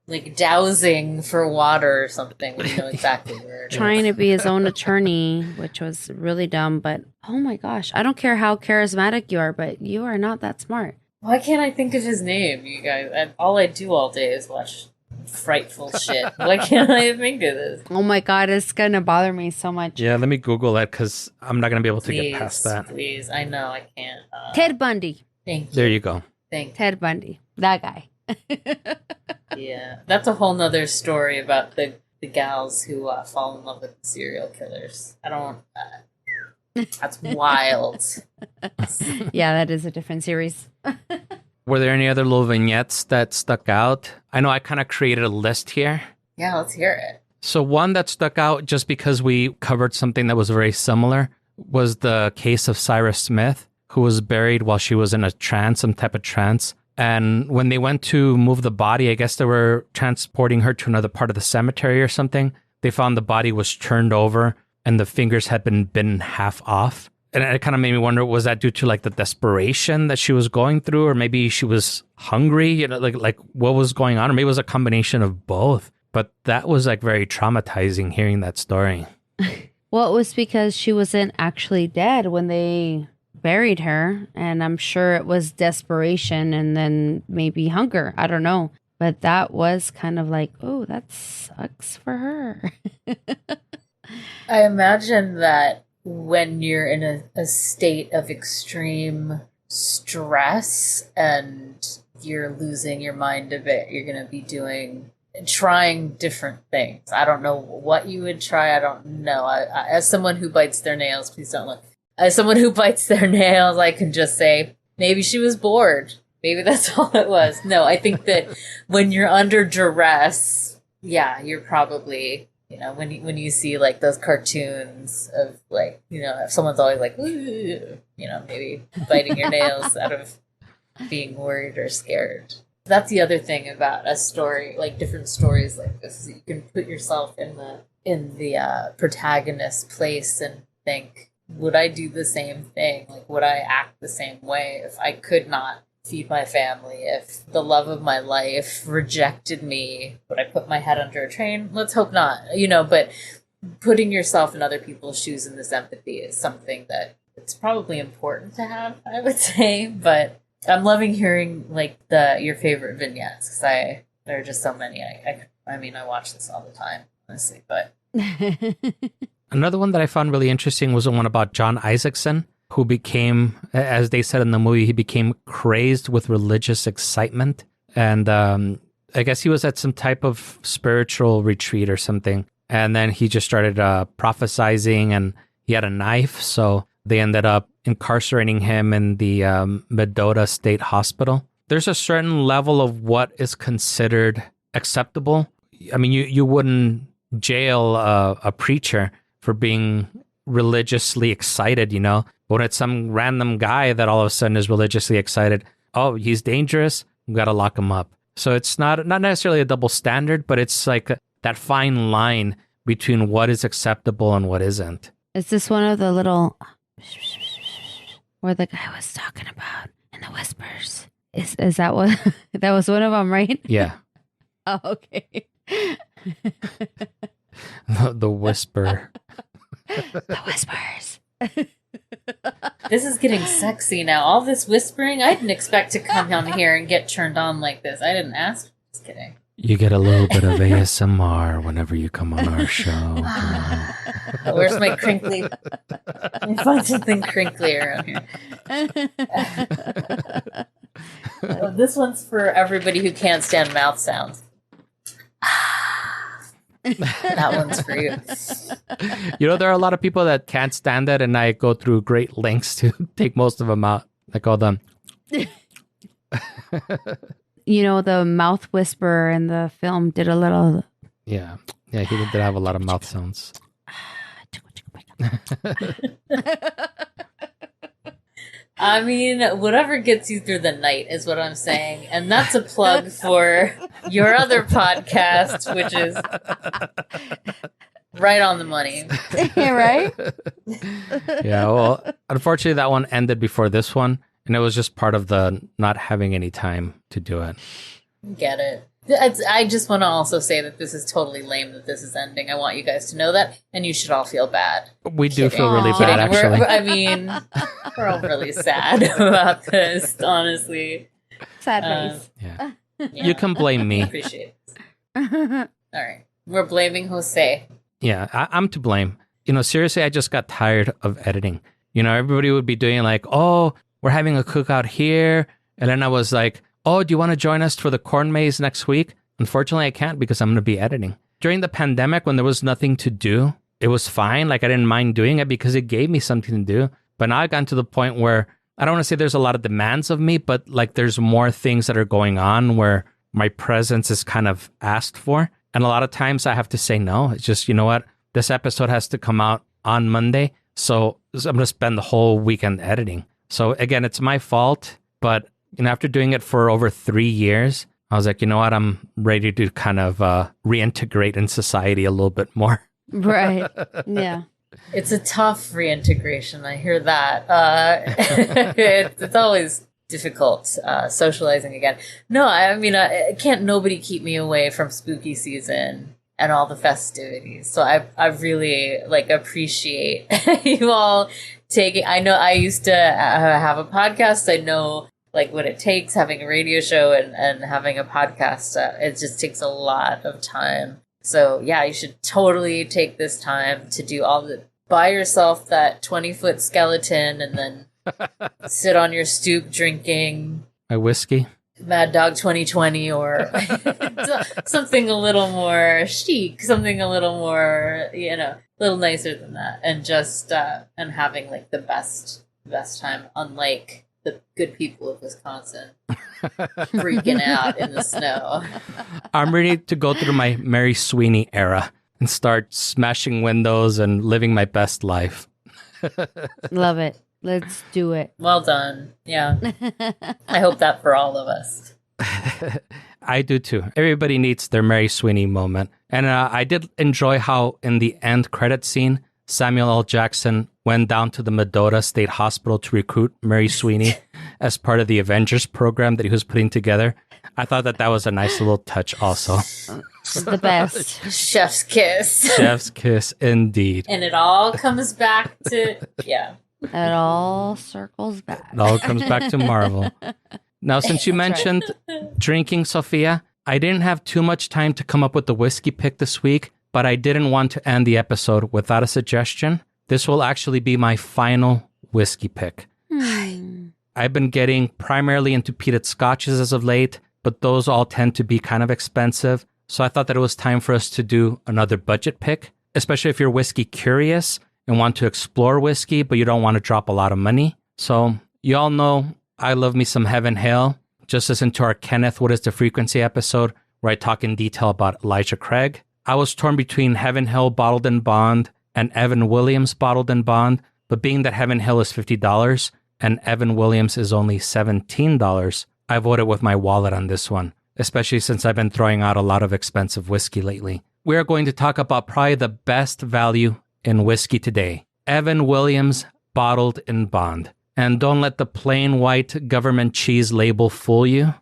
Like dowsing for water or something. We know exactly where it is. Trying to be his own attorney, which was really dumb. But oh my gosh, I don't care how charismatic you are, but you are not that smart. Why can't I think of his name, you guys? All I do all day is watch frightful shit. Why can't I think of this? Oh my god, it's gonna bother me so much. Yeah, let me Google that because I'm not gonna be able to get past that. Please, I know I can't. Ted Bundy. Thank you. There you go. Thank you. Ted Bundy, that guy. Yeah, that's a whole nother story about the gals who fall in love with serial killers. I don't. That's wild. Yeah, that is a different series. Were there any other little vignettes that stuck out? I know I kind of created a list here. Yeah, let's hear it. So one that stuck out just because we covered something that was very similar was the case of Cyrus Smith, who was buried while she was in a trance, some type of trance. And when they went to move the body, I guess they were transporting her to another part of the cemetery or something. They found the body was turned over and the fingers had been bitten half off. And it kind of made me wonder, was that due to like the desperation that she was going through, or maybe she was hungry, like what was going on? Or maybe it was a combination of both. But that was like very traumatizing hearing that story. Well, it was because she wasn't actually dead when they buried her. And I'm sure it was desperation and then maybe hunger. I don't know. But that was kind of like, oh, that sucks for her. I imagine that when you're in a state of extreme stress and you're losing your mind a bit, you're going to be trying different things. I don't know what you would try. I don't know. I, as someone who bites their nails, please don't look. As someone who bites their nails, I can just say, maybe she was bored. Maybe that's all it was. No, I think that when you're under duress, yeah, you're probably... when you see like those cartoons of like, if someone's always like, ooh, maybe biting your nails out of being worried or scared. That's the other thing about a story, like different stories like this, is that you can put yourself in the protagonist's place and think, would I do the same thing? Like, would I act the same way if I could not feed my family, if the love of my life rejected me? Would I put my head under a train? Let's hope not, but putting yourself in other people's shoes in this empathy is something that it's probably important to have, I would say. But I'm loving hearing like your favorite vignettes, because there are just so many. I mean, I watch this all the time, honestly, but another one that I found really interesting was the one about John Isaacson, who became, as they said in the movie, he became crazed with religious excitement. And I guess he was at some type of spiritual retreat or something. And then he just started prophesizing, and he had a knife. So they ended up incarcerating him in the Mendota State Hospital. There's a certain level of what is considered acceptable. I mean, you wouldn't jail a preacher for being religiously excited, But when it's some random guy that all of a sudden is religiously excited, oh, he's dangerous, we got to lock him up. So it's not necessarily a double standard, but it's like that fine line between what is acceptable and what isn't. Is this one of the little where the guy was talking about in the whispers? Is that what that was one of them, right? Yeah. Oh, okay. The whisper. The whispers. This is getting sexy now. All this whispering, I didn't expect to come down here and get turned on like this. I didn't ask. Just kidding. You get a little bit of ASMR whenever you come on our show. Where's my crinkly? I find something crinkly around here. This one's for everybody who can't stand mouth sounds. That one's for you. You know, there are a lot of people that can't stand it, and I go through great lengths to take most of them out. I call them. You know, the mouth whisperer in the film did a little. Yeah, he did have a lot of mouth sounds. I mean, whatever gets you through the night is what I'm saying. And that's a plug for your other podcast, which is right on the money. Right? Yeah, well, unfortunately, that one ended before this one. And it was just part of the not having any time to do it. Get it. I just want to also say that this is totally lame that this is ending. I want you guys to know that, and you should all feel bad. We do feel really Kidding. bad, actually. We're all really sad about this, honestly. Sad face. Yeah. You can blame me. Appreciate it. All right. We're blaming Jose. Yeah, I'm to blame. You know, seriously, I just got tired of editing. You know, everybody would be doing like, oh, we're having a cookout here. And then I was like, oh, do you want to join us for the corn maze next week? Unfortunately, I can't because I'm going to be editing. During the pandemic, when there was nothing to do, it was fine. Like, I didn't mind doing it because it gave me something to do. But now I've gotten to the point where I don't want to say there's a lot of demands of me, but like there's more things that are going on where my presence is kind of asked for. And a lot of times I have to say no. It's just, you know what? This episode has to come out on Monday. So I'm going to spend the whole weekend editing. So again, it's my fault. But you know, after doing it for over 3 years, I was like, you know what? I'm ready to kind of reintegrate in society a little bit more. Right. Yeah. It's a tough reintegration. I hear that. It's always difficult socializing again. No, I mean, can't nobody keep me away from spooky season and all the festivities. So I really appreciate you all taking. I know I used to have a podcast. I know what it takes having a radio show and having a podcast. It just takes a lot of time. So yeah, you should totally take this time to do all the, buy yourself that 20-foot skeleton and then sit on your stoop drinking my whiskey, Mad Dog 2020, or something a little more chic, something a little more, a little nicer than that, and just and having the best time, unlike the good people of Wisconsin freaking out in the snow. I'm ready to go through my Mary Sweeney era and start smashing windows and living my best life. Love it. Let's do it. Well done. Yeah. I hope that for all of us. I do too. Everybody needs their Mary Sweeney moment. And I did enjoy how in the end credit scene, Samuel L. Jackson went down to the Medora State Hospital to recruit Mary Sweeney as part of the Avengers program that he was putting together. I thought that was a nice little touch also. The best. Chef's kiss. Chef's kiss, indeed. And it all comes back to, yeah. It all circles back. It all comes back to Marvel. Now, since you mentioned drinking, Sofia, I didn't have too much time to come up with the whiskey pick this week, but I didn't want to end the episode without a suggestion. This will actually be my final whiskey pick. I've been getting primarily into peated scotches as of late, but those all tend to be kind of expensive. So I thought that it was time for us to do another budget pick, especially if you're whiskey curious and want to explore whiskey, but you don't want to drop a lot of money. So you all know I love me some Heaven Hill. Just listen to our Kenneth, What is the Frequency episode, where I talk in detail about Elijah Craig. I was torn between Heaven Hill Bottled in Bond and Evan Williams Bottled in Bond, but being that Heaven Hill is $50 and Evan Williams is only $17, I voted with my wallet on this one, especially since I've been throwing out a lot of expensive whiskey lately. We are going to talk about probably the best value in whiskey today, Evan Williams Bottled in Bond. And don't let the plain white government cheese label fool you.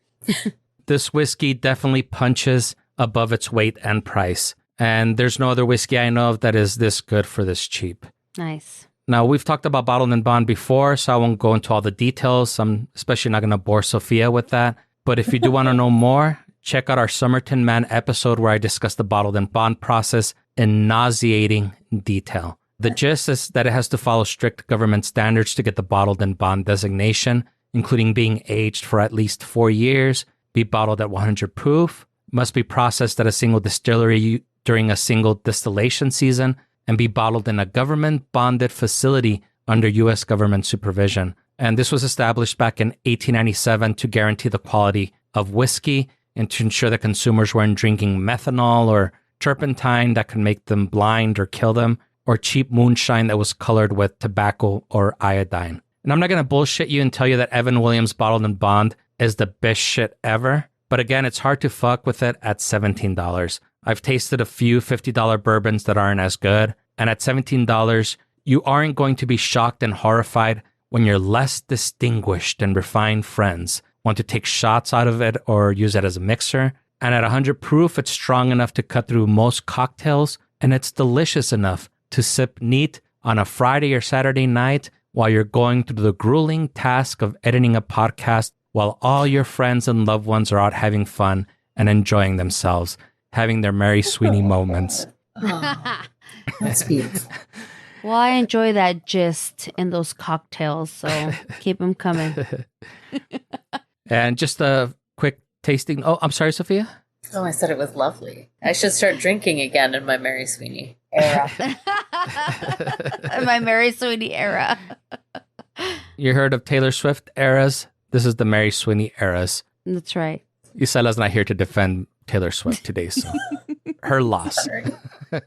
This whiskey definitely punches above its weight and price. And there's no other whiskey I know of that is this good for this cheap. Nice. Now, we've talked about Bottled in Bond before, so I won't go into all the details. I'm especially not going to bore Sophia with that. But if you do want to know more, check out our Somerton Man episode where I discuss the Bottled in Bond process in nauseating detail. The gist is that it has to follow strict government standards to get the Bottled in Bond designation. including being aged for at least 4 years, be bottled at 100 proof, must be processed at a single distillery during a single distillation season, and be bottled in a government-bonded facility under U.S. government supervision. And this was established back in 1897 to guarantee the quality of whiskey and to ensure that consumers weren't drinking methanol or turpentine that could make them blind or kill them, or cheap moonshine that was colored with tobacco or iodine. And I'm not going to bullshit you and tell you that Evan Williams Bottled and Bond is the best shit ever. But again, it's hard to fuck with it at $17. I've tasted a few $50 bourbons that aren't as good. And at $17, you aren't going to be shocked and horrified when your less distinguished and refined friends want to take shots out of it or use it as a mixer. And at 100 proof, it's strong enough to cut through most cocktails, and it's delicious enough to sip neat on a Friday or Saturday night while you're going through the grueling task of editing a podcast while all your friends and loved ones are out having fun and enjoying themselves, having their Mary Sweeney moments. Oh, that's beautiful. Well, I enjoy that gist in those cocktails, so keep them coming. And just a quick tasting. Oh, I'm sorry, Sophia? Oh, I said it was lovely. I should start drinking again in my Mary Sweeney era. My Mary Sweeney era. You heard of Taylor Swift eras? This is the Mary Sweeney eras. That's right. Isela's not here to defend Taylor Swift today, so her loss. All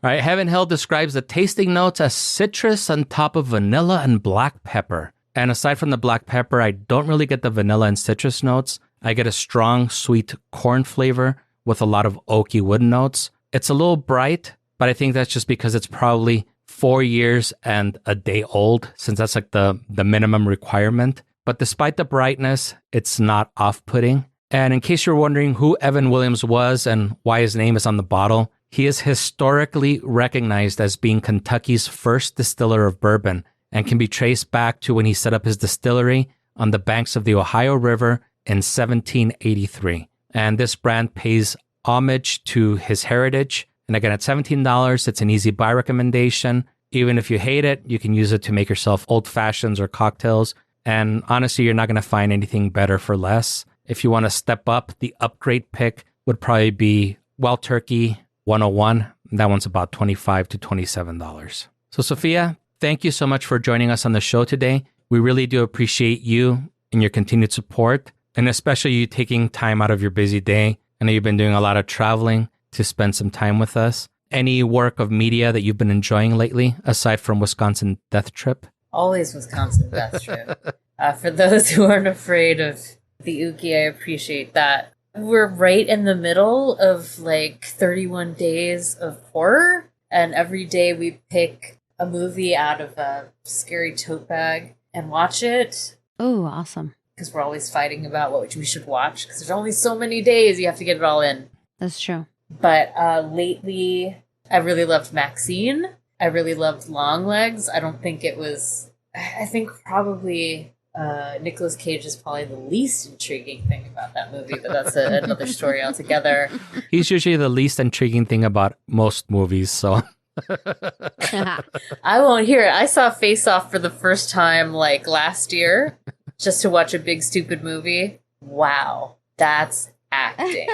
right, Heaven Hill describes the tasting notes as citrus on top of vanilla and black pepper. And aside from the black pepper, I don't really get the vanilla and citrus notes. I get a strong, sweet corn flavor with a lot of oaky wood notes. It's a little bright, but I think that's just because it's probably 4 years and a day old, since that's like the minimum requirement. But despite the brightness, it's not off-putting. And in case you're wondering who Evan Williams was and why his name is on the bottle, he is historically recognized as being Kentucky's first distiller of bourbon and can be traced back to when he set up his distillery on the banks of the Ohio River in 1783. And this brand pays homage to his heritage. And again, at $17, it's an easy buy recommendation. Even if you hate it, you can use it to make yourself old fashions or cocktails. And honestly, you're not going to find anything better for less. If you want to step up, the upgrade pick would probably be Wild Turkey 101. That one's about $25 to $27. So Sophia, thank you so much for joining us on the show today. We really do appreciate you and your continued support, and especially you taking time out of your busy day. I know you've been doing a lot of traveling to spend some time with us. Any work of media that you've been enjoying lately, aside from Wisconsin Death Trip? Always Wisconsin Death Trip. For those who aren't afraid of the Ookie, I appreciate that. We're right in the middle of like 31 days of horror, and every day we pick a movie out of a scary tote bag and watch it. Oh, awesome. Because we're always fighting about what we should watch, because there's only so many days you have to get it all in. That's true. But lately, I really loved Maxine. I really loved Longlegs. I don't think it was... I think probably Nicolas Cage is probably the least intriguing thing about that movie, but that's another story altogether. He's usually the least intriguing thing about most movies, so... I won't hear it. I saw Face Off for the first time like last year, just to watch a big stupid movie. Wow, that's acting.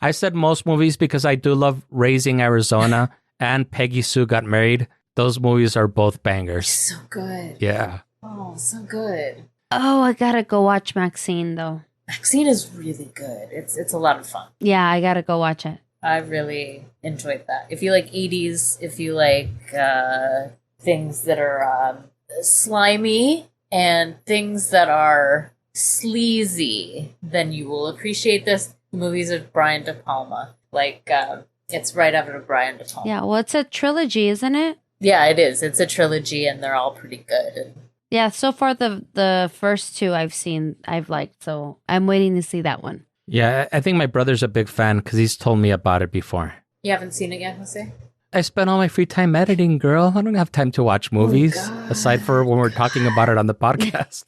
I said most movies because I do love Raising Arizona and Peggy Sue Got Married. Those movies are both bangers. So good. Yeah. Oh, so good. Oh, I gotta go watch Maxine though. Maxine is really good. It's a lot of fun. Yeah, I gotta go watch it. I really enjoyed that. If you like 80s, if you like things that are slimy and things that are sleazy, then you will appreciate this. The movies of Brian De Palma. Like, it's right out of Brian De Palma. Yeah, well, it's a trilogy, isn't it? Yeah, it is. It's a trilogy, and they're all pretty good. Yeah, so far the first two I've liked, so I'm waiting to see that one. Yeah, I think my brother's a big fan because he's told me about it before. You haven't seen it yet, Jose? I spend all my free time editing, girl. I don't have time to watch movies, aside for when we're talking about it on the podcast.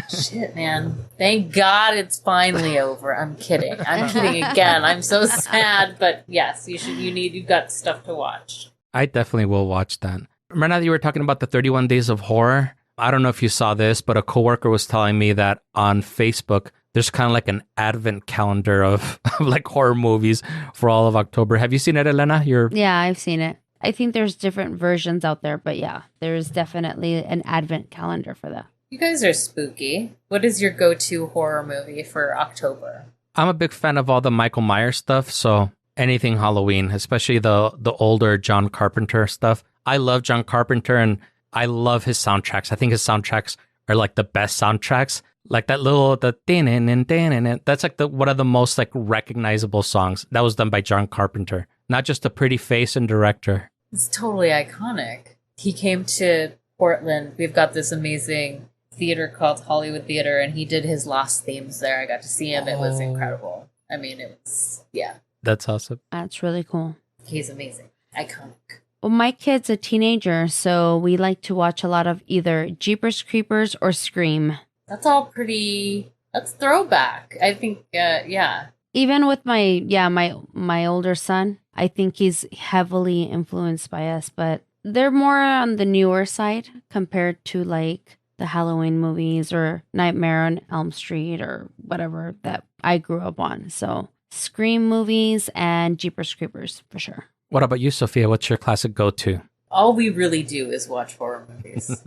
Shit, man. Thank God it's finally over. I'm kidding. I'm kidding again. I'm so sad, but yes, you've got stuff to watch. I definitely will watch that. Remember that you were talking about the 31 Days of Horror? I don't know if you saw this, but a coworker was telling me that on Facebook, there's kind of like an advent calendar of like horror movies for all of October. Have you seen it, Elena? Yeah, I've seen it. I think there's different versions out there, but yeah, there's definitely an advent calendar for that. You guys are spooky. What is your go-to horror movie for October? I'm a big fan of all the Michael Myers stuff, so anything Halloween, especially the older John Carpenter stuff. I love John Carpenter and I love his soundtracks. I think his soundtracks are like the best soundtracks. Like that little that's like one of the most like recognizable songs that was done by John Carpenter. Not just a pretty face and director. It's totally iconic. He came to Portland. We've got this amazing theater called Hollywood Theater, and he did his Lost themes there. I got to see him. It was incredible. I mean, it was, yeah. That's awesome. That's really cool. He's amazing. Iconic. Well, my kid's a teenager, so we like to watch a lot of either Jeepers Creepers or Scream. That's all pretty, that's throwback. I think, yeah. Even with my older son, I think he's heavily influenced by us, but they're more on the newer side compared to like the Halloween movies or Nightmare on Elm Street or whatever that I grew up on. So Scream movies and Jeepers Creepers for sure. What about you, Sophia? What's your classic go-to? All we really do is watch horror movies.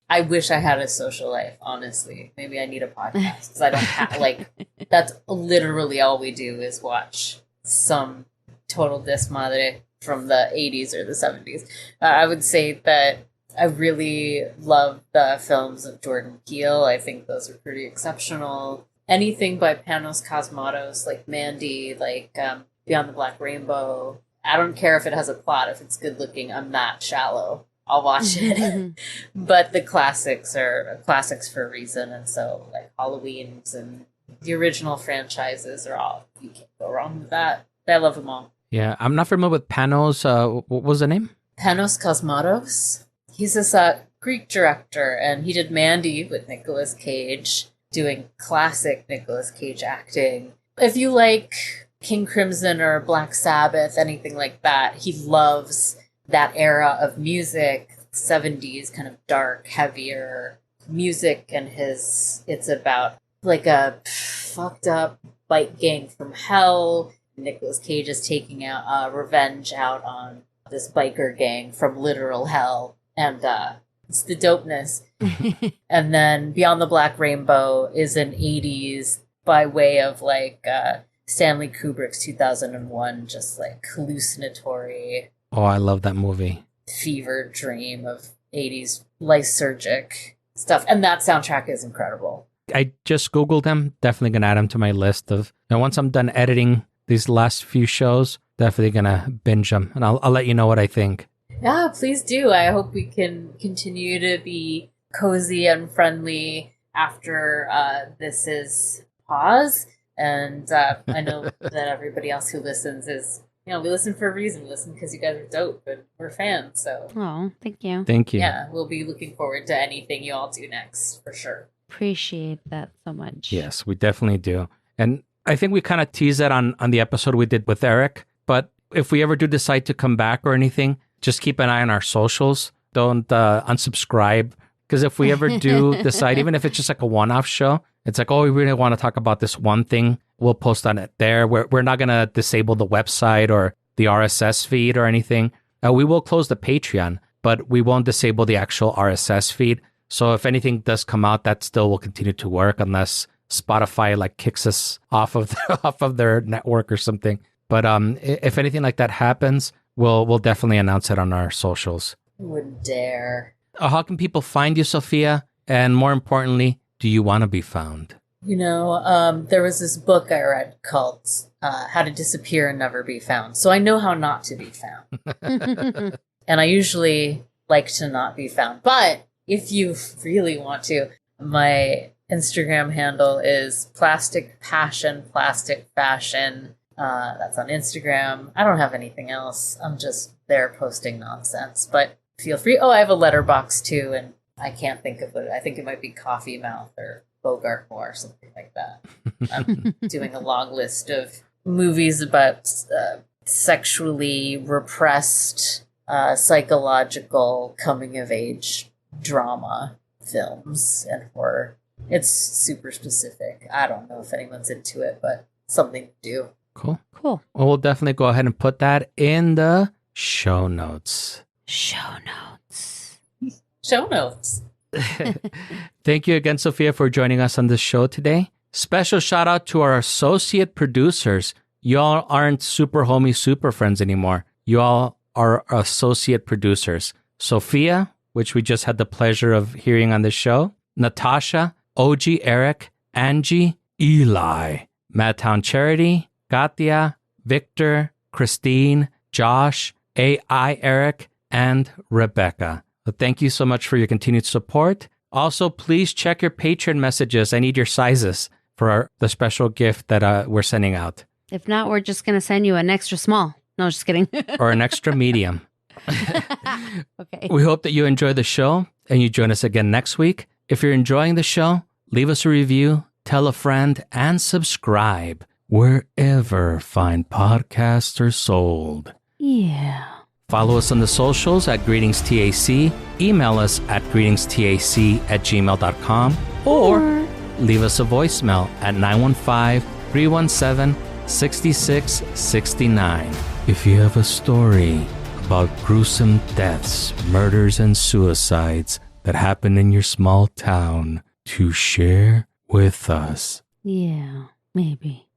I wish I had a social life, honestly. Maybe I need a podcast because I don't have, like, that's literally all we do is watch some total desmadre from the 80s or the 70s. I would say that I really love the films of Jordan Peele. I think those are pretty exceptional. Anything by Panos Cosmatos, like Mandy, like Beyond the Black Rainbow. I don't care if it has a plot. If it's good looking, I'm not shallow. I'll watch it. But the classics are classics for a reason. And so like Halloween's and the original franchises are all, you can't go wrong with that. I love them all. Yeah, I'm not familiar with Panos. What was the name? Panos Cosmatos. He's this Greek director, and he did Mandy with Nicolas Cage, doing classic Nicolas Cage acting. If you like King Crimson or Black Sabbath, anything like that, he loves that era of music, 70s, kind of dark, heavier music, and it's about like a fucked up bike gang from hell. Nicolas Cage is taking out revenge out on this biker gang from literal hell, and it's the dopeness. And then Beyond the Black Rainbow is an 80s by way of like Stanley Kubrick's 2001, just like hallucinatory. Oh, I love that movie. Fever dream of 80s lysergic stuff. And that soundtrack is incredible. I just Googled him. Definitely going to add him to my list of, and once I'm done editing these last few shows, definitely going to binge them. And I'll let you know what I think. Yeah, please do. I hope we can continue to be cozy and friendly after this is pause. And I know that everybody else who listens is, we listen for a reason. We listen because you guys are dope and we're fans. So, oh, thank you. Thank you. Yeah, we'll be looking forward to anything you all do next for sure. Appreciate that so much. Yes, we definitely do. And I think we kind of teased that on the episode we did with Eric. But if we ever do decide to come back or anything, just keep an eye on our socials. Don't unsubscribe. Because if we ever do decide, even if it's just like a one-off show, it's like, oh, we really want to talk about this one thing, we'll post on it there. We're not going to disable the website or the RSS feed or anything. We will close the Patreon, but we won't disable the actual RSS feed. So if anything does come out, that still will continue to work unless Spotify like kicks us off of their network or something. But if anything like that happens, we'll definitely announce it on our socials. I wouldn't dare. How can people find you, Sophia? And more importantly, do you want to be found? There was this book I read called How to Disappear and Never Be Found. So I know how not to be found. And I usually like to not be found. But if you really want to, my Instagram handle is Plastic Passion, Plastic Fashion. That's on Instagram. I don't have anything else. I'm just there posting nonsense. But feel free. Oh, I have a letterbox too, and I can't think of it. I think it might be Coffee Mouth or Bogart Moore or something like that. I'm doing a long list of movies about sexually repressed psychological coming of age drama films and horror. It's super specific. I don't know if anyone's into it, but something to do. Cool. Cool. Well, we'll definitely go ahead and put that in the show notes. Show notes. Show notes. Thank you again, Sophia, for joining us on this show today. Special shout out to our associate producers. Y'all aren't super homie super friends anymore. You all are associate producers. Sophia, which we just had the pleasure of hearing on this show. Natasha, OG Eric, Angie, Eli, Madtown Charity, Katya, Victor, Christine, Josh, AI Eric, and Rebecca. So thank you so much for your continued support. Also, please check your Patreon messages. I need your sizes for the special gift that we're sending out. If not, we're just going to send you an extra small. No, just kidding. Or an extra medium. Okay. We hope that you enjoy the show and you join us again next week. If you're enjoying the show, leave us a review, tell a friend, and subscribe wherever fine podcasts are sold. Yeah. Follow us on the socials at GreetingsTAC, email us at greetingstac@gmail.com, or leave us a voicemail at 915-317-6669. If you have a story about gruesome deaths, murders, and suicides that happen in your small town to share with us. Yeah, maybe.